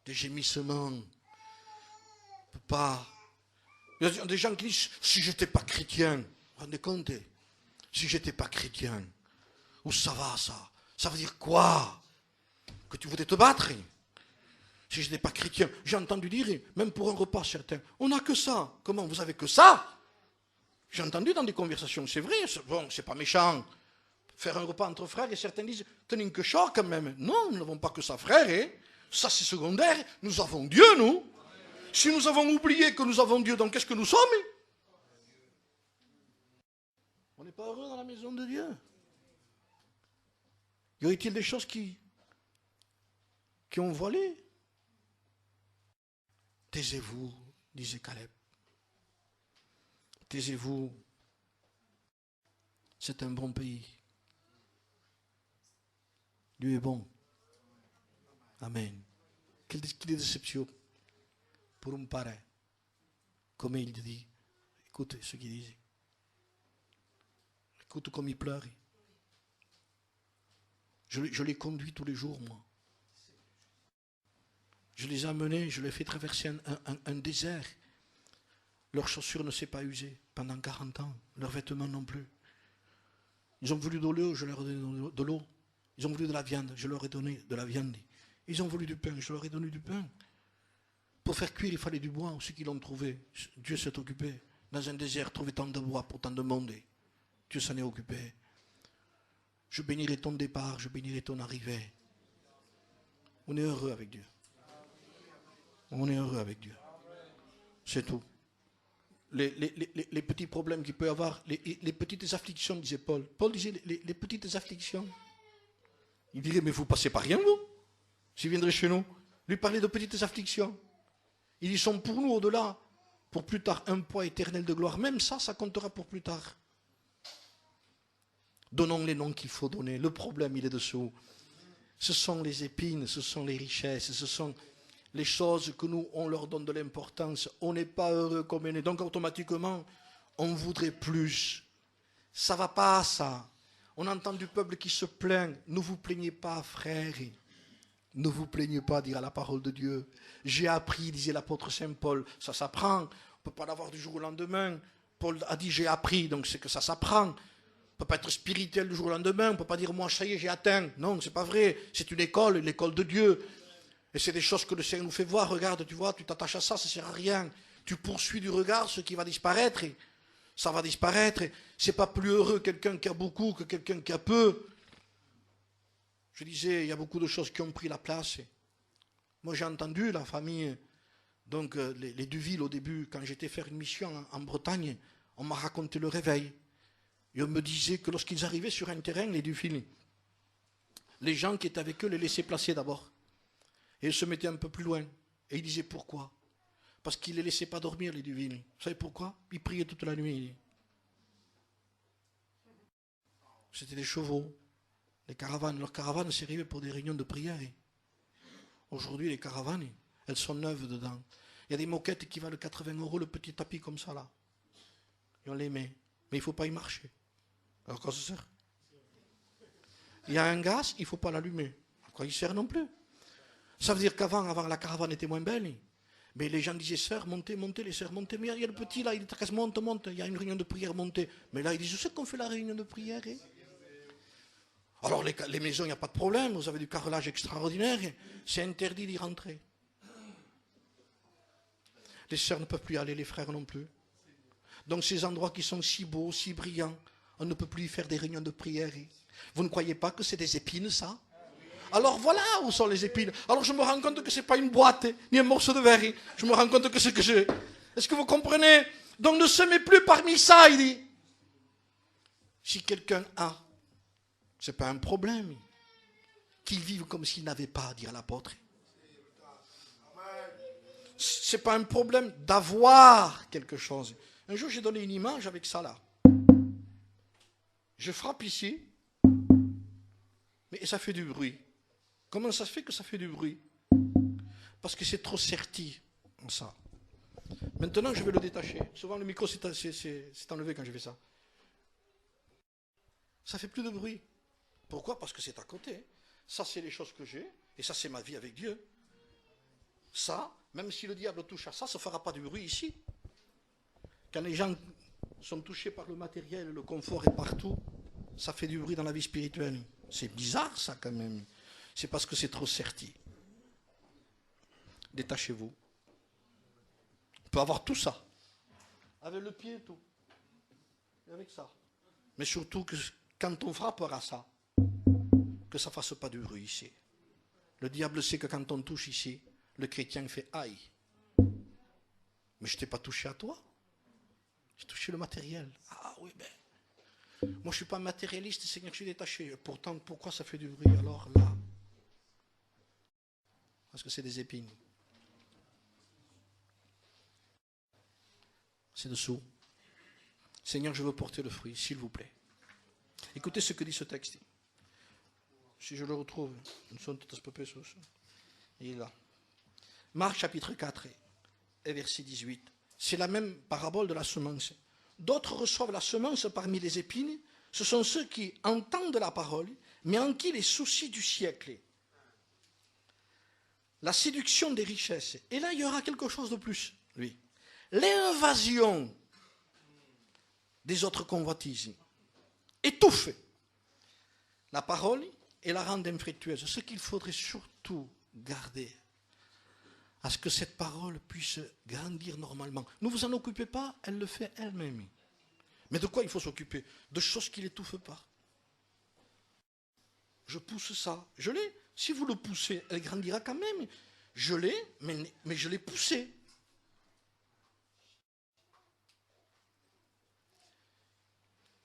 des gémissements. On peut pas. Il y a des gens qui disent, si je n'étais pas chrétien, vous vous rendez compte? Si je n'étais pas chrétien, où ça va ça? Ça veut dire quoi? Que tu voudrais te battre? Si je n'étais pas chrétien, j'ai entendu dire, même pour un repas certains, on n'a que ça. Comment, vous avez que ça? J'ai entendu dans des conversations, c'est vrai, bon, c'est pas méchant. Faire un repas entre frères, et certains disent, tenez que chaud quand même. Non, nous n'avons pas que ça, frère, hein. Ça c'est secondaire, nous avons Dieu, nous. Si nous avons oublié que nous avons Dieu, donc qu'est-ce que nous sommes? On n'est pas heureux dans la maison de Dieu. Y aurait-il des choses qui ont voilé? Taisez-vous, disait Caleb. Taisez-vous. C'est un bon pays. Dieu est bon. Amen. Quelle déception pour un parent. Comme il dit. Écoute ce qu'il disait. Écoute comme il pleure. Je les conduis tous les jours, moi. Je les ai amenés, je les ai fait traverser un désert. Leurs chaussures ne s'est pas usées pendant 40 ans. Leurs vêtements non plus. Ils ont voulu de l'eau, je leur ai donné de l'eau. Ils ont voulu de la viande, je leur ai donné de la viande. Ils ont voulu du pain, je leur ai donné du pain. Pour faire cuire, il fallait du bois. Ceux qui l'ont trouvé, Dieu s'est occupé. Dans un désert, trouver tant de bois pour tant de monde. Dieu s'en est occupé. Je bénirai ton départ, je bénirai ton arrivée. On est heureux avec Dieu. On est heureux avec Dieu. C'est tout. Les petits problèmes qu'il peut y avoir, les petites afflictions, disait Paul. Paul disait les petites afflictions. Il dirait, mais vous passez par rien, vous, s'il viendrait chez nous. Lui parler de petites afflictions. Ils y sont pour nous au-delà. Pour plus tard, un poids éternel de gloire. Même ça, ça comptera pour plus tard. Donnons les noms qu'il faut donner. Le problème, il est dessous. Ce sont les épines, ce sont les richesses, ce sont les choses que nous, on leur donne de l'importance, on n'est pas heureux comme on est. Donc automatiquement, on voudrait plus. Ça ne va pas, ça. On entend du peuple qui se plaint. Ne vous plaignez pas, frères. Ne vous plaignez pas, dira la parole de Dieu. J'ai appris, disait l'apôtre Saint Paul. Ça s'apprend. On ne peut pas l'avoir du jour au lendemain. Paul a dit j'ai appris, donc c'est que ça s'apprend. On ne peut pas être spirituel du jour au lendemain. On ne peut pas dire moi ça y est, j'ai atteint. Non, c'est pas vrai. C'est une école de Dieu. Et c'est des choses que le Seigneur nous fait voir. Regarde, tu vois, tu t'attaches à ça, ça ne sert à rien. Tu poursuis du regard ce qui va disparaître. Ça va disparaître. C'est pas plus heureux quelqu'un qui a beaucoup que quelqu'un qui a peu. Je disais, il y a beaucoup de choses qui ont pris la place. Moi, j'ai entendu la famille, donc les Duville au début, quand j'étais faire une mission en Bretagne, on m'a raconté le réveil. Et on me disait que lorsqu'ils arrivaient sur un terrain, les Duville, les gens qui étaient avec eux les laissaient placer d'abord. Et ils se mettaient un peu plus loin. Et ils disaient pourquoi? Parce qu'ils ne les laissaient pas dormir, les Duville. Vous savez pourquoi? Ils priaient toute la nuit. C'était des chevaux. Les caravanes, leurs caravanes servaient pour des réunions de prière. Aujourd'hui, les caravanes, elles sont neuves dedans. Il y a des moquettes qui valent 80 €, le petit tapis comme ça là. Et on les met. Mais il ne faut pas y marcher. Alors quoi ça sert? Il y a un gaz, il ne faut pas l'allumer. À quoi il sert non plus? Ça veut dire qu'avant, la caravane était moins belle. Mais les gens disaient, sœurs, montez, montez, les sœurs, montez. Mais il y a le petit là, il est à monte, monte. Il y a une réunion de prière, montez. Mais là, ils disent, je sais qu'on fait la réunion de prière. Alors les maisons, il n'y a pas de problème, vous avez du carrelage extraordinaire, c'est interdit d'y rentrer. Les sœurs ne peuvent plus y aller, les frères non plus. Donc ces endroits qui sont si beaux, si brillants, on ne peut plus y faire des réunions de prière. Vous ne croyez pas que c'est des épines, ça? Alors voilà où sont les épines. Alors je me rends compte que ce n'est pas une boîte, ni un morceau de verre. Je me rends compte que c'est que je... Est-ce que vous comprenez? Donc ne se met plus parmi ça, il dit. Si quelqu'un a, ce n'est pas un problème. Qu'ils vivent comme s'ils n'avaient pas, dire l'apôtre. Ce n'est pas un problème d'avoir quelque chose. Un jour, j'ai donné une image avec ça là. Je frappe ici, mais ça fait du bruit. Comment ça se fait que ça fait du bruit? Parce que c'est trop serti, ça. Maintenant, je vais le détacher. Souvent, le micro s'est enlevé quand j'ai fait ça. Ça fait plus de bruit. Pourquoi? Parce que c'est à côté. Ça, c'est les choses que j'ai, et ça, c'est ma vie avec Dieu. Ça, même si le diable touche à ça, ça ne fera pas de bruit ici. Quand les gens sont touchés par le matériel, le confort est partout, ça fait du bruit dans la vie spirituelle. C'est bizarre, ça, quand même. C'est parce que c'est trop serti. Détachez-vous. On peut avoir tout ça. Avec le pied et tout. Et avec ça. Mais surtout que quand on frappera ça, que ça ne fasse pas de bruit ici. Le diable sait que quand on touche ici, le chrétien fait aïe. Mais je ne t'ai pas touché à toi. J'ai touché le matériel. Ah oui, ben. Moi, je ne suis pas matérialiste, Seigneur, je suis détaché. Pourtant, pourquoi ça fait du bruit alors là? Parce que c'est des épines. C'est dessous. Seigneur, je veux porter le fruit, s'il vous plaît. Écoutez ce que dit ce texte. Si je le retrouve, il est là. Marc chapitre 4 et verset 18. C'est la même parabole de la semence. D'autres reçoivent la semence parmi les épines. Ce sont ceux qui entendent la parole, mais en qui les soucis du siècle, la séduction des richesses. Et là, il y aura quelque chose de plus, lui. L'invasion des autres convoitises étouffe la parole et la rend infructueuse. Ce qu'il faudrait surtout garder, à ce que cette parole puisse grandir normalement. Ne vous en occupez pas, elle le fait elle-même. Mais de quoi il faut s'occuper? De choses qui n'étouffent pas. Je pousse ça. Je l'ai. Si vous le poussez, elle grandira quand même. Je l'ai, mais je l'ai poussé.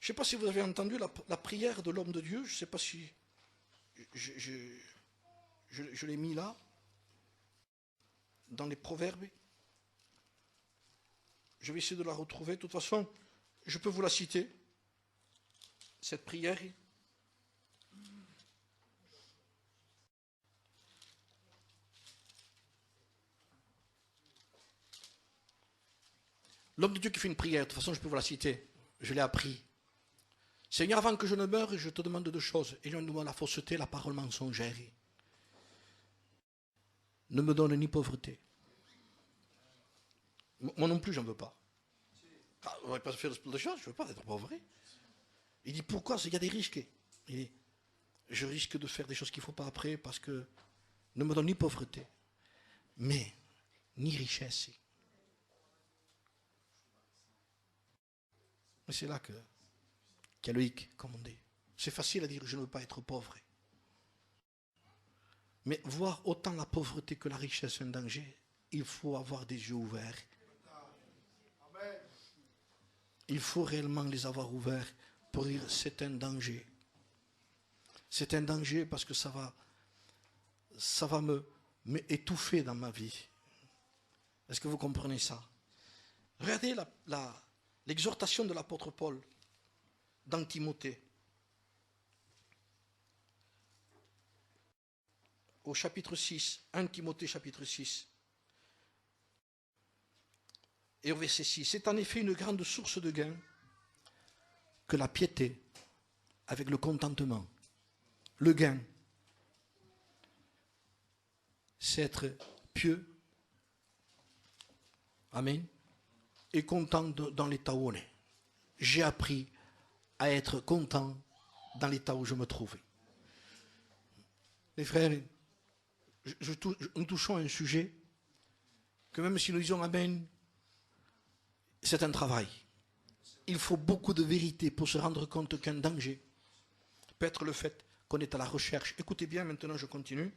Je ne sais pas si vous avez entendu la prière de l'homme de Dieu. Je ne sais pas si je l'ai mis là, dans les proverbes. Je vais essayer de la retrouver. De toute façon, je peux vous la citer, cette prière. L'homme de Dieu qui fait une prière, de toute façon je peux vous la citer, je l'ai appris. Seigneur, avant que je ne meure, je te demande deux choses. Éloigne-moi la fausseté, la parole mensongère. Ne me donne ni pauvreté. Moi non plus, j'en veux pas. Ah, on va pas faire de choses, je ne veux pas être pauvre. Il dit, pourquoi? Il y a des risques. Il dit, je risque de faire des choses qu'il ne faut pas après parce que ne me donne ni pauvreté, mais ni richesse. Mais c'est là qu'il y a le hic, comme on dit. C'est facile à dire, je ne veux pas être pauvre. Mais voir autant la pauvreté que la richesse un danger, il faut avoir des yeux ouverts. Il faut réellement les avoir ouverts pour dire c'est un danger. C'est un danger parce que ça va m'étouffer dans ma vie. Est-ce que vous comprenez ça? Regardez l'exhortation de l'apôtre Paul dans Timothée. Au chapitre 6, 1 Timothée chapitre 6. Et au verset 6, c'est en effet une grande source de gain que la piété avec le contentement. Le gain, c'est être pieux, amen, et content dans l'état où on est. J'ai appris à être content dans l'état où je me trouvais. Les frères, nous touchons à un sujet que même si nous disons amen, c'est un travail. Il faut beaucoup de vérité pour se rendre compte qu'un danger peut être le fait qu'on est à la recherche. Écoutez bien, maintenant je continue.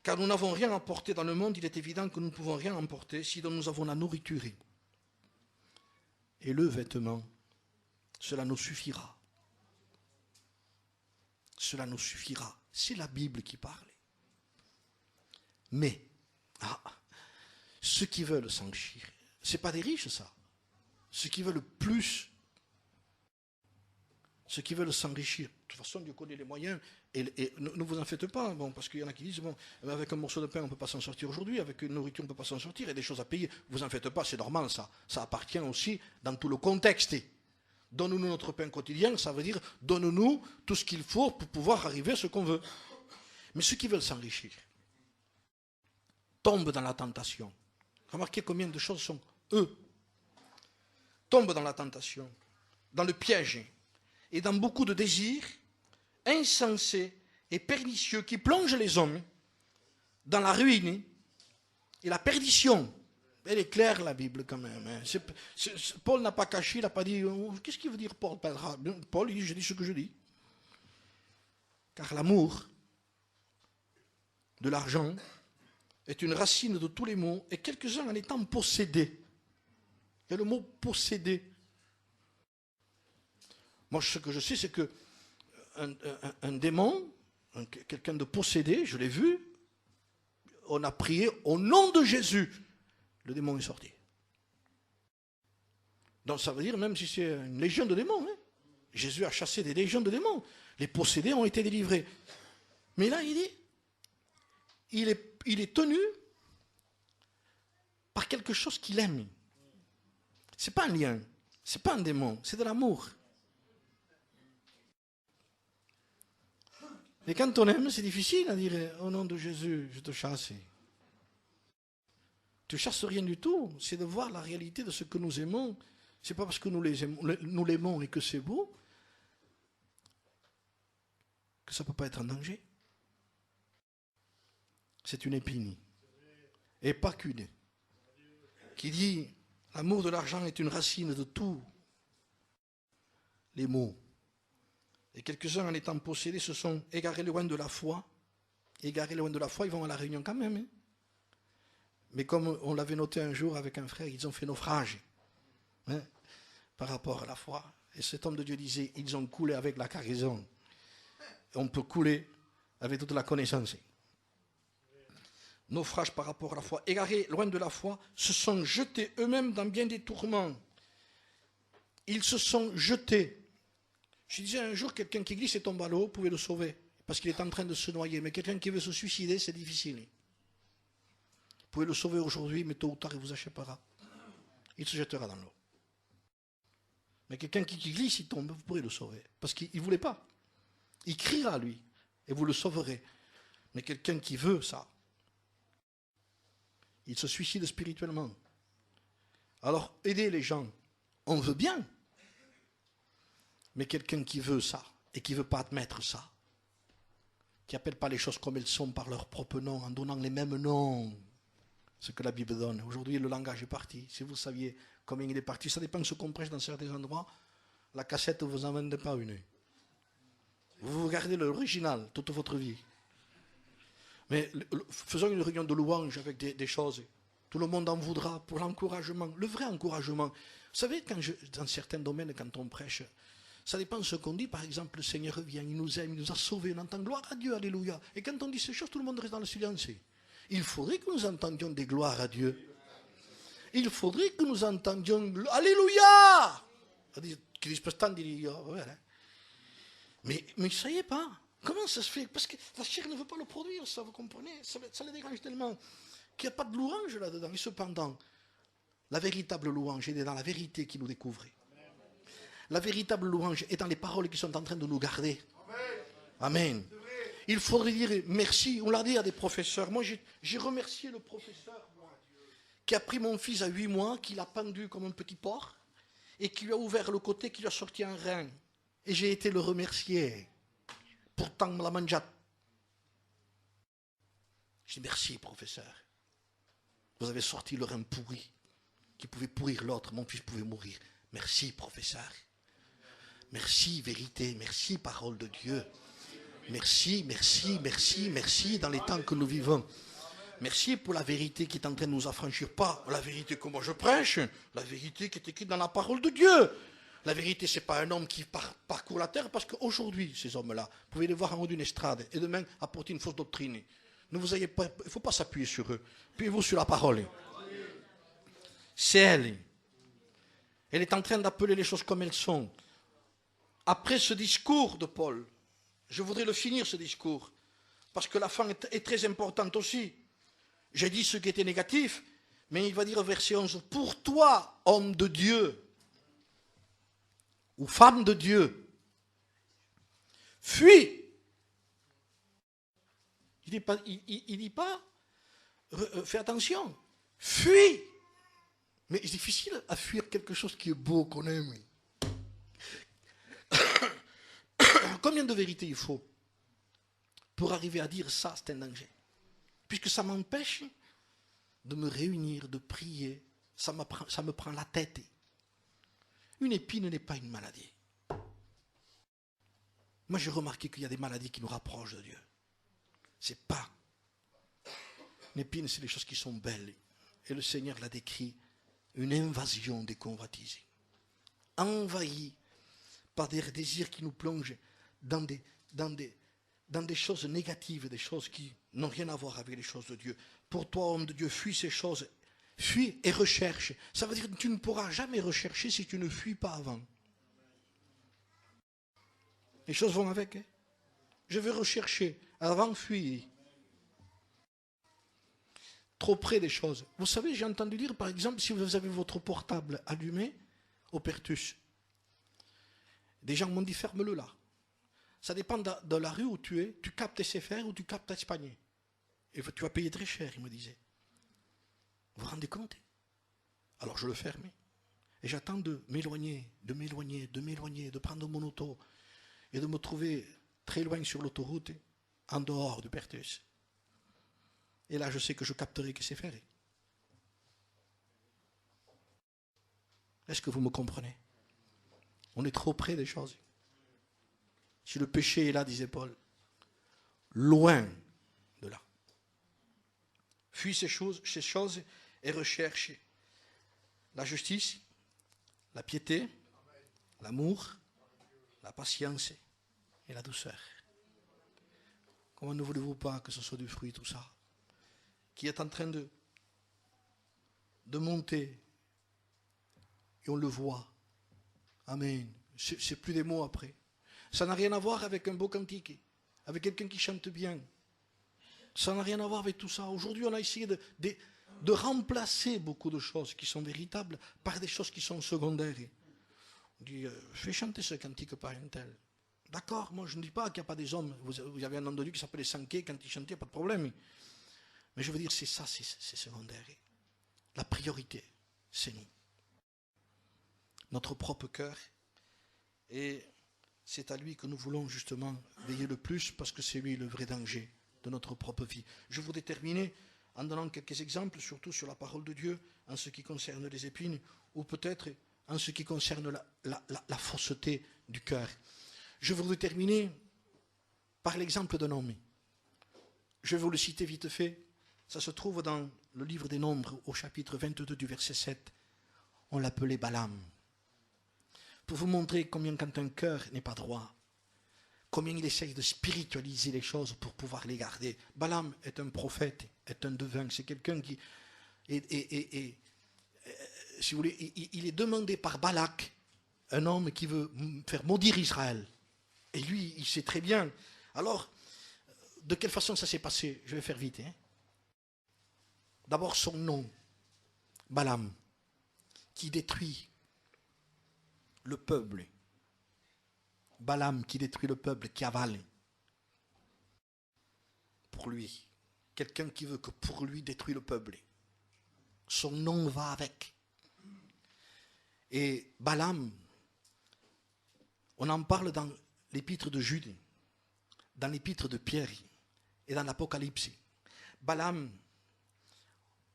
Car nous n'avons rien emporté dans le monde, il est évident que nous ne pouvons rien emporter si nous avons la nourriture et le vêtement. Cela nous suffira. Cela nous suffira. C'est la Bible qui parle. Mais, ceux qui veulent s'enrichir, ce n'est pas des riches ça. Ceux qui veulent plus, ceux qui veulent s'enrichir, de toute façon Dieu connaît les moyens, et ne vous en faites pas, bon, parce qu'il y en a qui disent, bon, avec un morceau de pain on ne peut pas s'en sortir aujourd'hui, avec une nourriture on ne peut pas s'en sortir, il y a des choses à payer, vous en faites pas, c'est normal ça, ça appartient aussi dans tout le contexte. Donne-nous notre pain quotidien, ça veut dire, donne-nous tout ce qu'il faut pour pouvoir arriver à ce qu'on veut. Mais ceux qui veulent s'enrichir tombent dans la tentation. Remarquez combien de choses sont eux. Tombent dans la tentation, dans le piège, et dans beaucoup de désirs insensés et pernicieux qui plongent les hommes dans la ruine et la perdition. Elle est claire, la Bible, quand même. Paul n'a pas caché, il n'a pas dit, qu'est-ce qu'il veut dire, Paul? Paul, il dit, je dis ce que je dis. Car l'amour de l'argent est une racine de tous les maux, et quelques-uns en étant possédés. Il y a le mot posséder. Moi, ce que je sais, c'est que un démon, quelqu'un de possédé, je l'ai vu, on a prié au nom de Jésus. Le démon est sorti. Donc ça veut dire, même si c'est une légion de démons, hein, Jésus a chassé des légions de démons. Les possédés ont été délivrés. Mais là, il dit, il est tenu par quelque chose qu'il aime. Ce n'est pas un lien, ce n'est pas un démon, c'est de l'amour. Et quand on aime, c'est difficile à dire au nom de Jésus, je te chasse. Tu ne chasses rien du tout, c'est de voir la réalité de ce que nous aimons. Ce n'est pas parce que nous l'aimons et que c'est beau que ça ne peut pas être un danger. C'est une épine, et pas qu'une, qui dit l'amour de l'argent est une racine de tous les maux. Et quelques-uns en étant possédés se sont égarés loin de la foi. Égarés loin de la foi, ils vont à la réunion quand même. Hein. Mais comme on l'avait noté un jour avec un frère, ils ont fait naufrage par rapport à la foi. Et cet homme de Dieu disait, ils ont coulé avec la cargaison. On peut couler avec toute la connaissance. Naufrage par rapport à la foi. Égarés loin de la foi, se sont jetés eux-mêmes dans bien des tourments. Ils se sont jetés. Je disais un jour, quelqu'un qui glisse et tombe à l'eau, vous pouvez le sauver, parce qu'il est en train de se noyer. Mais quelqu'un qui veut se suicider, c'est difficile. Vous pouvez le sauver aujourd'hui, mais tôt ou tard, il vous échappera. il se jettera dans l'eau. Mais quelqu'un qui glisse, il tombe, vous pourrez le sauver. Parce qu'il ne voulait pas. Il criera à lui, et vous le sauverez. Mais quelqu'un qui veut ça, il se suicide spirituellement. Alors, aider les gens, on veut bien. Mais quelqu'un qui veut ça, et qui ne veut pas admettre ça, qui n'appelle pas les choses comme elles sont par leur propre nom, en donnant les mêmes noms, ce que la Bible donne. Aujourd'hui, le langage est parti. Si vous saviez combien il est parti, ça dépend de ce qu'on prêche dans certains endroits. La cassette, vous n'en vendez pas une. Vous regardez l'original toute votre vie. Mais faisons une réunion de louange avec des choses. Tout le monde en voudra pour l'encouragement, le vrai encouragement. Vous savez, dans certains domaines, quand on prêche, ça dépend de ce qu'on dit. Par exemple, le Seigneur vient, il nous aime, il nous a sauvés, on entend gloire à Dieu, alléluia. Et quand on dit ces choses, tout le monde reste dans le silence. Il faudrait que nous entendions des gloires à Dieu. Il faudrait que nous entendions alléluia. Mais ne savez pas. Comment ça se fait? Parce que la chair ne veut pas le produire, ça, vous comprenez? Ça le dérange tellement qu'il n'y a pas de louange là-dedans. Et cependant, la véritable louange est dans la vérité qui nous découvre. La véritable louange est dans les paroles qui sont en train de nous garder. Amen. Il faudrait dire merci. On l'a dit à des professeurs. Moi, j'ai remercié le professeur qui a pris mon fils à 8 mois, qui l'a pendu comme un petit porc, et qui lui a ouvert le côté, qui lui a sorti un rein. Et j'ai été le remercier. Pourtant, la manjate. Je dis merci, professeur. Vous avez sorti le rein pourri, qui pouvait pourrir l'autre. Mon fils pouvait mourir. Merci, professeur. Merci, vérité. Merci, parole de Dieu. Merci, merci, merci, merci dans les temps que nous vivons. Merci pour la vérité qui est en train de nous affranchir. Pas la vérité que moi je prêche, la vérité qui est écrite dans la parole de Dieu. La vérité, ce n'est pas un homme qui parcourt la terre, parce qu'aujourd'hui, ces hommes-là, vous pouvez les voir en haut d'une estrade, et demain apporter une fausse doctrine. Ne vous ayez pas, il ne faut pas s'appuyer sur eux. Appuyez-vous sur la parole. C'est elle. Elle est en train d'appeler les choses comme elles sont. Après ce discours de Paul, je voudrais le finir, ce discours, parce que la fin est très importante aussi. J'ai dit ce qui était négatif, mais il va dire au verset 11, « Pour toi, homme de Dieu, ou femme de Dieu, fuis. » Il ne dit pas, fais attention, fuis. Mais c'est difficile à fuir quelque chose qui est beau, qu'on aime. Combien de vérités il faut pour arriver à dire ça, c'est un danger? Puisque ça m'empêche de me réunir, de prier, ça me prend la tête. Une épine n'est pas une maladie. Moi, j'ai remarqué qu'il y a des maladies qui nous rapprochent de Dieu. C'est pas. Une épine, c'est des choses qui sont belles. Et le Seigneur l'a décrit, une invasion des convoitises. Envahi par des désirs qui nous plongent dans des choses négatives, des choses qui n'ont rien à voir avec les choses de Dieu. Pour toi, homme de Dieu, fuis ces choses. Fuis et recherche. Ça veut dire que tu ne pourras jamais rechercher si tu ne fuis pas avant. Les choses vont avec. Hein? Je vais rechercher. Avant, fuis. Trop près des choses. Vous savez, j'ai entendu dire, par exemple, si vous avez votre portable allumé au Pertus, des gens m'ont dit, ferme-le là. Ça dépend de la rue où tu es. Tu captes SFR ou tu captes Espagne. Et tu vas payer très cher, il me disait. Vous vous rendez compte? Alors je le ferme. Et j'attends de m'éloigner, de prendre mon auto et de me trouver très loin sur l'autoroute, en dehors du Pertus. Et là, je sais que je capterai que c'est fait. Est-ce que vous me comprenez? On est trop près des choses. Si le péché est là, disait Paul, loin de là. Fuis ces choses et recherche la justice, la piété, l'amour, la patience et la douceur. Comment ne voulez-vous pas que ce soit du fruit, tout ça, qui est en train de monter, et on le voit. Amen. C'est plus des mots après. Ça n'a rien à voir avec un beau cantique, avec quelqu'un qui chante bien. Ça n'a rien à voir avec tout ça. Aujourd'hui, on a essayé de remplacer beaucoup de choses qui sont véritables par des choses qui sont secondaires. On dit, fais chanter ce cantique par un tel. D'accord, moi je ne dis pas qu'il n'y a pas des hommes. Vous avez un nom de Dieu qui s'appelait Sanké, quand il chantait, pas de problème. Mais je veux dire, c'est ça, c'est secondaire. La priorité, c'est nous. Notre propre cœur. Et c'est à lui que nous voulons justement veiller le plus, parce que c'est lui le vrai danger de notre propre vie. Je voudrais terminer en donnant quelques exemples, surtout sur la parole de Dieu, en ce qui concerne les épines, ou peut-être en ce qui concerne la fausseté du cœur. Je voudrais terminer par l'exemple d'un homme. Je vais vous le citer vite fait. Ça se trouve dans le livre des Nombres, au chapitre 22 du verset 7. On l'appelait Balaam. Pour vous montrer combien quand un cœur n'est pas droit, combien il essaye de spiritualiser les choses pour pouvoir les garder. Balaam est un prophète, est un devin, c'est quelqu'un qui... si vous voulez, il est demandé par Balak, un homme qui veut faire maudire Israël. Et lui, il sait très bien. Alors, de quelle façon ça s'est passé? Je vais faire vite. D'abord, son nom, Balaam, qui détruit le peuple. Balaam qui détruit le peuple, qui avale. Pour lui. Quelqu'un qui veut que pour lui détruit le peuple. Son nom va avec. Et Balaam, on en parle dans l'épître de Jude, dans l'épître de Pierre et dans l'Apocalypse. Balaam,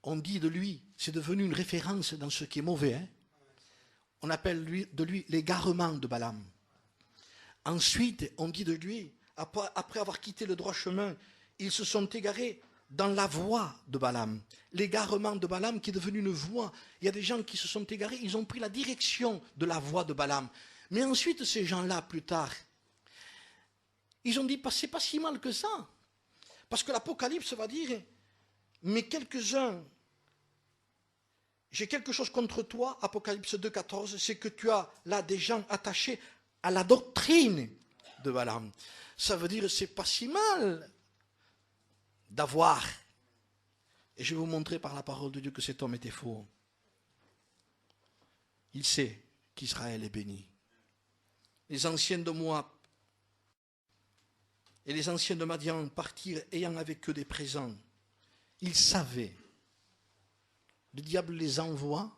on dit de lui, c'est devenu une référence dans ce qui est mauvais. On appelle de lui l'égarement de Balaam. Ensuite, on dit de lui, après avoir quitté le droit chemin, ils se sont égarés dans la voie de Balaam. L'égarement de Balaam qui est devenu une voie. Il y a des gens qui se sont égarés, ils ont pris la direction de la voie de Balaam. Mais ensuite, ces gens-là, plus tard, ils ont dit, c'est pas si mal que ça. Parce que l'Apocalypse va dire, mais quelques-uns, j'ai quelque chose contre toi, Apocalypse 2,14, c'est que tu as là des gens attachés à la doctrine de Balaam. Ça veut dire, c'est pas si mal d'avoir. Et je vais vous montrer par la parole de Dieu que cet homme était faux. Il sait qu'Israël est béni. Les anciens de Moab et les anciens de Madian partirent ayant avec eux des présents. Ils savaient. Le diable les envoie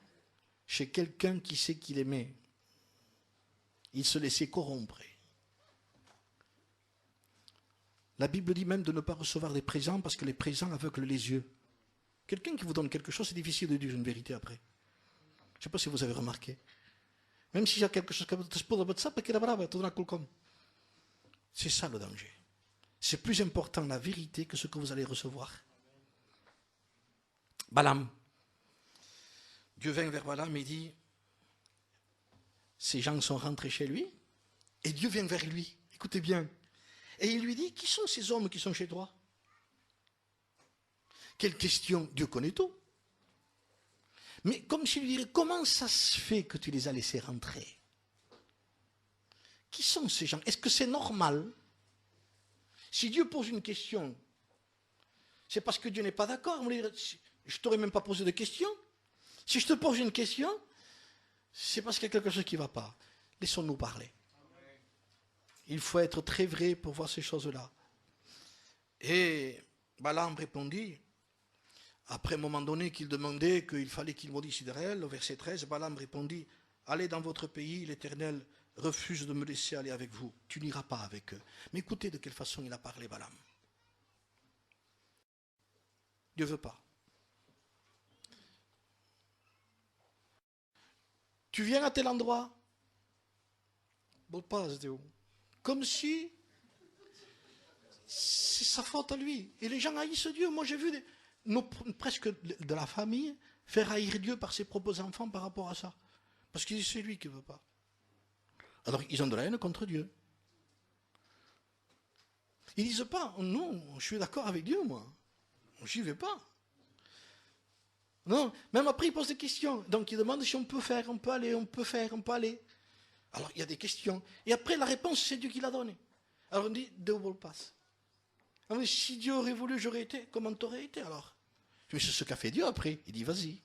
chez quelqu'un qui sait qu'il aimait. Il se laissait corrompre. La Bible dit même de ne pas recevoir des présents parce que les présents aveuglent les yeux. Quelqu'un qui vous donne quelque chose, c'est difficile de dire une vérité après. Je ne sais pas si vous avez remarqué. Même si j'ai quelque chose qui c'est ça le danger. C'est plus important la vérité que ce que vous allez recevoir. Balaam. Dieu vint vers Balaam et dit, ces gens sont rentrés chez lui, et Dieu vient vers lui. Écoutez bien. Et il lui dit, qui sont ces hommes qui sont chez toi? Quelle question? Dieu connaît tout. Mais comme s'il lui dirait, comment ça se fait que tu les as laissés rentrer? Qui sont ces gens? Est-ce que c'est normal? Si Dieu pose une question, c'est parce que Dieu n'est pas d'accord. Je ne t'aurais même pas posé de question. Si je te pose une question, c'est parce qu'il y a quelque chose qui ne va pas. Laissons-nous parler. Il faut être très vrai pour voir ces choses-là. Et Balaam répondit, après un moment donné qu'il demandait qu'il fallait qu'il maudisse Israël, au verset 13, Balaam répondit, allez dans votre pays, l'Éternel refuse de me laisser aller avec vous. Tu n'iras pas avec eux. Mais écoutez de quelle façon il a parlé, Balaam. Dieu ne veut pas. Tu viens à tel endroit. Bon, pas, comme si c'est sa faute à lui. Et les gens haïssent Dieu. Moi, j'ai vu presque de la famille faire haïr Dieu par ses propres enfants par rapport à ça. Parce que c'est lui qui ne veut pas. Alors, ils ont de la haine contre Dieu. Ils ne disent pas, non, je suis d'accord avec Dieu, moi. Je n'y vais pas. Non, même après, ils posent des questions. Donc, ils demandent si on peut faire, on peut aller, on peut faire, on peut aller. Alors, il y a des questions. Et après, la réponse, c'est Dieu qui la donne. Alors, on dit, double pass. Alors, si Dieu aurait voulu, j'aurais été. Comment t'aurais été, alors? Mais c'est ce qu'a fait Dieu après. Il dit, vas-y.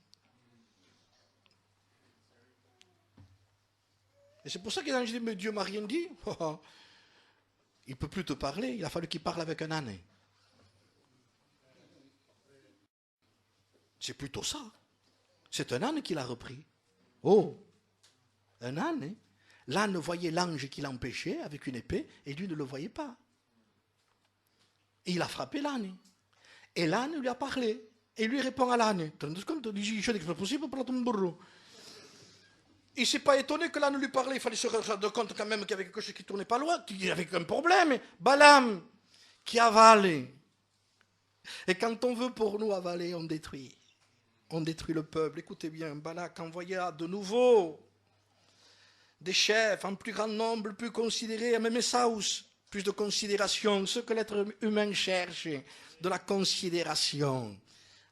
Et c'est pour ça qu'il a dit, mais Dieu m'a rien dit. Il ne peut plus te parler. Il a fallu qu'il parle avec un âne. C'est plutôt ça. C'est un âne qui l'a repris. Oh, un âne. Hein? L'âne voyait l'ange qui l'empêchait avec une épée et lui ne le voyait pas. Et il a frappé l'âne. Et l'âne lui a parlé. Et lui répond à l'âne. Tu te rends compte? Il dit, c'est pas possible pour ton bourreau. Il ne s'est pas étonné que l'âne lui parlait. Il fallait se rendre compte quand même qu'il y avait quelque chose qui ne tournait pas loin, qu'il y avait un problème. Balaam qui avale. Et quand on veut pour nous avaler, on détruit. On détruit le peuple. Écoutez bien, Balak envoya de nouveau des chefs en plus grand nombre, plus considérés, même Esaus, plus de considération, ce que l'être humain cherche, de la considération.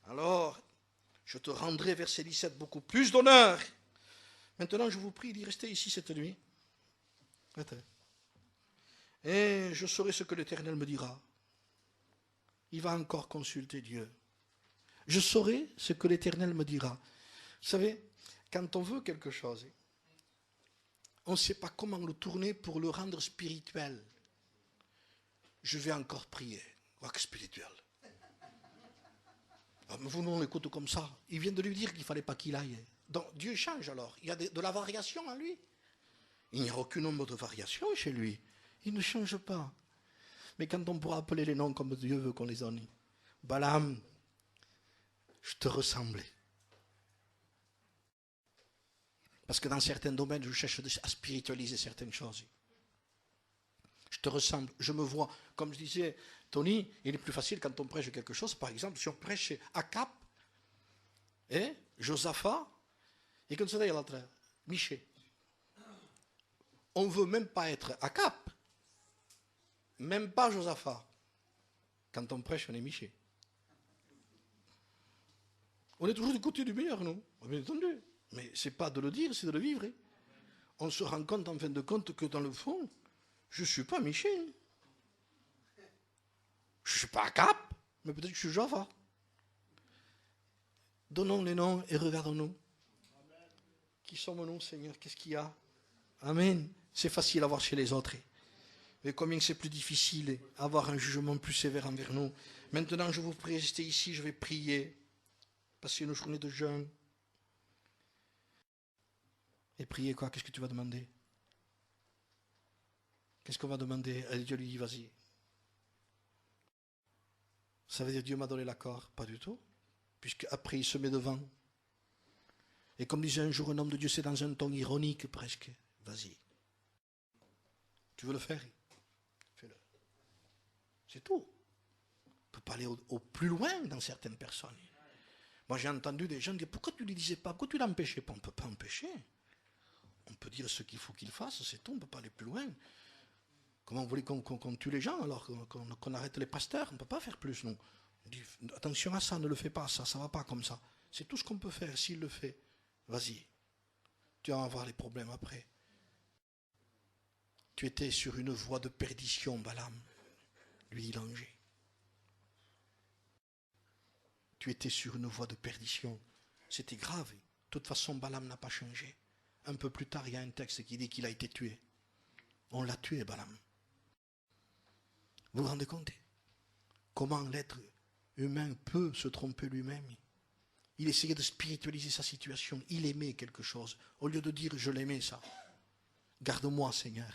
Alors, je te rendrai, verset 17, beaucoup plus d'honneur. Maintenant, je vous prie d'y rester ici cette nuit. Et je saurai ce que l'Éternel me dira. Il va encore consulter Dieu. Je saurai ce que l'Éternel me dira. Vous savez, quand on veut quelque chose, on ne sait pas comment le tourner pour le rendre spirituel. Je vais encore prier. Quoi que spirituel. Ah, mais vous, nous, on l'écoute comme ça. Il vient de lui dire qu'il ne fallait pas qu'il aille. Donc Dieu change alors. Il y a de la variation en lui. Il n'y a aucun nombre de variations chez lui. Il ne change pas. Mais quand on pourra appeler les noms comme Dieu veut qu'on les donne. Balaam, je te ressemblais. Parce que dans certains domaines, je cherche à spiritualiser certaines choses. Je te ressemble, je me vois. Comme je disais, Tony, il est plus facile quand on prêche quelque chose. Par exemple, si on prêche Akap, Josaphat, et comme ça, il y a l'autre, Miché. On ne veut même pas être Akap, même pas Josaphat. Quand on prêche, on est Miché. On est toujours du côté du meilleur, non? Bien entendu. Mais ce n'est pas de le dire, c'est de le vivre. Hein. On se rend compte, en fin de compte, que dans le fond, je ne suis pas Michel. Je ne suis pas à Cap, mais peut-être que je suis Java. Donnons les noms et regardons-nous. Qui sommes-nous, Seigneur? Qu'est-ce qu'il y a? Amen. C'est facile à voir chez les autres. Mais combien c'est plus difficile d'avoir un jugement plus sévère envers nous. Maintenant, je vous prie, restez ici, je vais prier. Passer une journée de jeûne. Et prier quoi? Qu'est-ce que tu vas demander? Qu'est-ce qu'on va demander? Et Dieu lui dit, vas-y. Ça veut dire Dieu m'a donné l'accord? Pas du tout. Puisque après il se met devant. Et comme disait un jour un homme de Dieu, c'est dans un ton ironique presque. Vas-y. Tu veux le faire? Fais-le. C'est tout. On ne peut pas aller au plus loin dans certaines personnes. Moi j'ai entendu des gens dire, pourquoi tu ne lui disais pas? Pourquoi tu ne l'empêchais pas? On ne peut pas empêcher. On peut dire ce qu'il faut qu'il fasse, c'est tout, on ne peut pas aller plus loin. Comment vous voulez qu'on tue les gens alors qu'on arrête les pasteurs? On ne peut pas faire plus, non. On dit, attention à ça, ne le fais pas, ça ne va pas comme ça. C'est tout ce qu'on peut faire, s'il le fait. Vas-y, tu vas avoir les problèmes après. Tu étais sur une voie de perdition, Balaam. Lui, il engeait. Tu étais sur une voie de perdition. C'était grave. De toute façon, Balaam n'a pas changé. Un peu plus tard, il y a un texte qui dit qu'il a été tué. On l'a tué, Balaam. Vous vous rendez compte? Comment l'être humain peut se tromper lui-même? Il essayait de spiritualiser sa situation. Il aimait quelque chose. Au lieu de dire, je l'aimais ça. Garde-moi, Seigneur.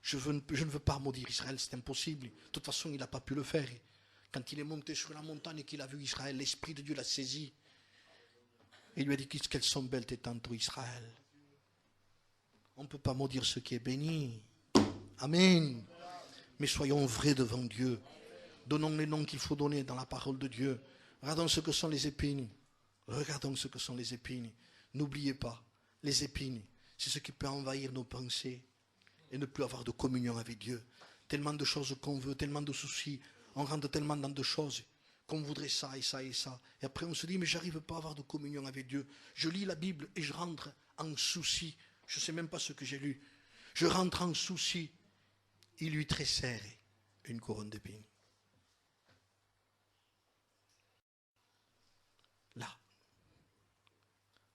Je ne veux pas maudire Israël, c'est impossible. De toute façon, il n'a pas pu le faire. Quand il est monté sur la montagne et qu'il a vu Israël, l'Esprit de Dieu l'a saisi. Et il lui a dit, qu'elles sont belles tes tentes, Israël. On ne peut pas maudire ce qui est béni. Amen. Mais soyons vrais devant Dieu. Donnons les noms qu'il faut donner dans la parole de Dieu. Regardons ce que sont les épines. Regardons ce que sont les épines. N'oubliez pas, les épines, c'est ce qui peut envahir nos pensées et ne plus avoir de communion avec Dieu. Tellement de choses qu'on veut, tellement de soucis. On rentre tellement dans de choses qu'on voudrait ça et ça et ça. Et après on se dit, mais j'arrive pas à avoir de communion avec Dieu. Je lis la Bible et je rentre en souci. Je ne sais même pas ce que j'ai lu. Je rentre en souci. Il lui tressait une couronne d'épines.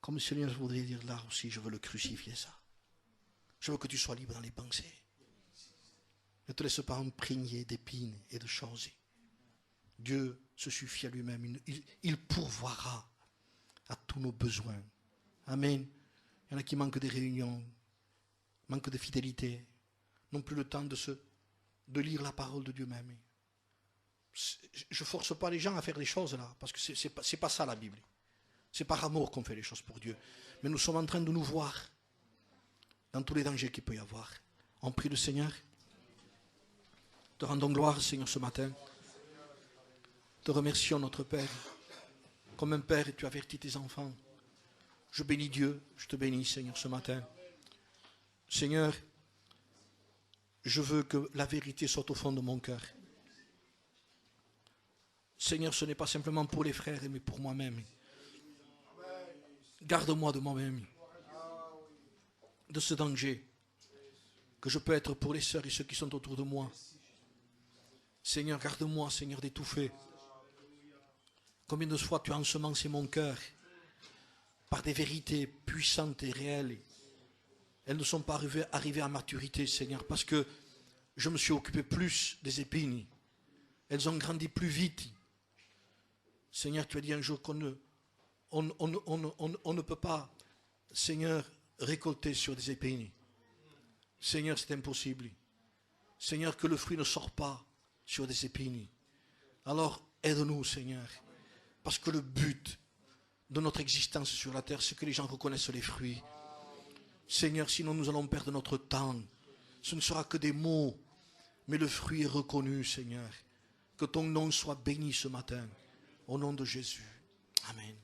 Comme le Seigneur voudrait dire là aussi, je veux le crucifier ça. Je veux que tu sois libre dans les pensées. Ne te laisse pas imprégner d'épines et de choses. Dieu se suffit à lui-même. Il pourvoira à tous nos besoins. Amen. Il y en a qui manquent des réunions, manquent de fidélité, n'ont plus le temps de lire la parole de Dieu même. Je ne force pas les gens à faire les choses là, parce que c'est pas ça la Bible. C'est par amour qu'on fait les choses pour Dieu. Mais nous sommes en train de nous voir dans tous les dangers qu'il peut y avoir. On prie le Seigneur. Te rendons gloire, Seigneur, ce matin. Te remercions, notre Père. Comme un Père, tu avertis tes enfants. Je bénis Dieu, je te bénis, Seigneur, ce matin. Seigneur, je veux que la vérité soit au fond de mon cœur. Seigneur, ce n'est pas simplement pour les frères, mais pour moi-même. Garde-moi de moi-même, de ce danger que je peux être pour les sœurs et ceux qui sont autour de moi. Seigneur, garde-moi, Seigneur, d'étouffer. Combien de fois tu as ensemencé mon cœur par des vérités puissantes et réelles. Elles ne sont pas arrivées à maturité, Seigneur, parce que je me suis occupé plus des épines. Elles ont grandi plus vite. Seigneur, tu as dit un jour qu'on ne peut pas, Seigneur, récolter sur des épines. Seigneur, c'est impossible. Seigneur, que le fruit ne sort pas sur des épines. Alors, aide-nous, Seigneur, parce que le but de notre existence sur la terre, c'est que les gens reconnaissent les fruits. Seigneur, sinon nous allons perdre notre temps. Ce ne sera que des mots, mais le fruit est reconnu, Seigneur. Que ton nom soit béni ce matin. Au nom de Jésus. Amen.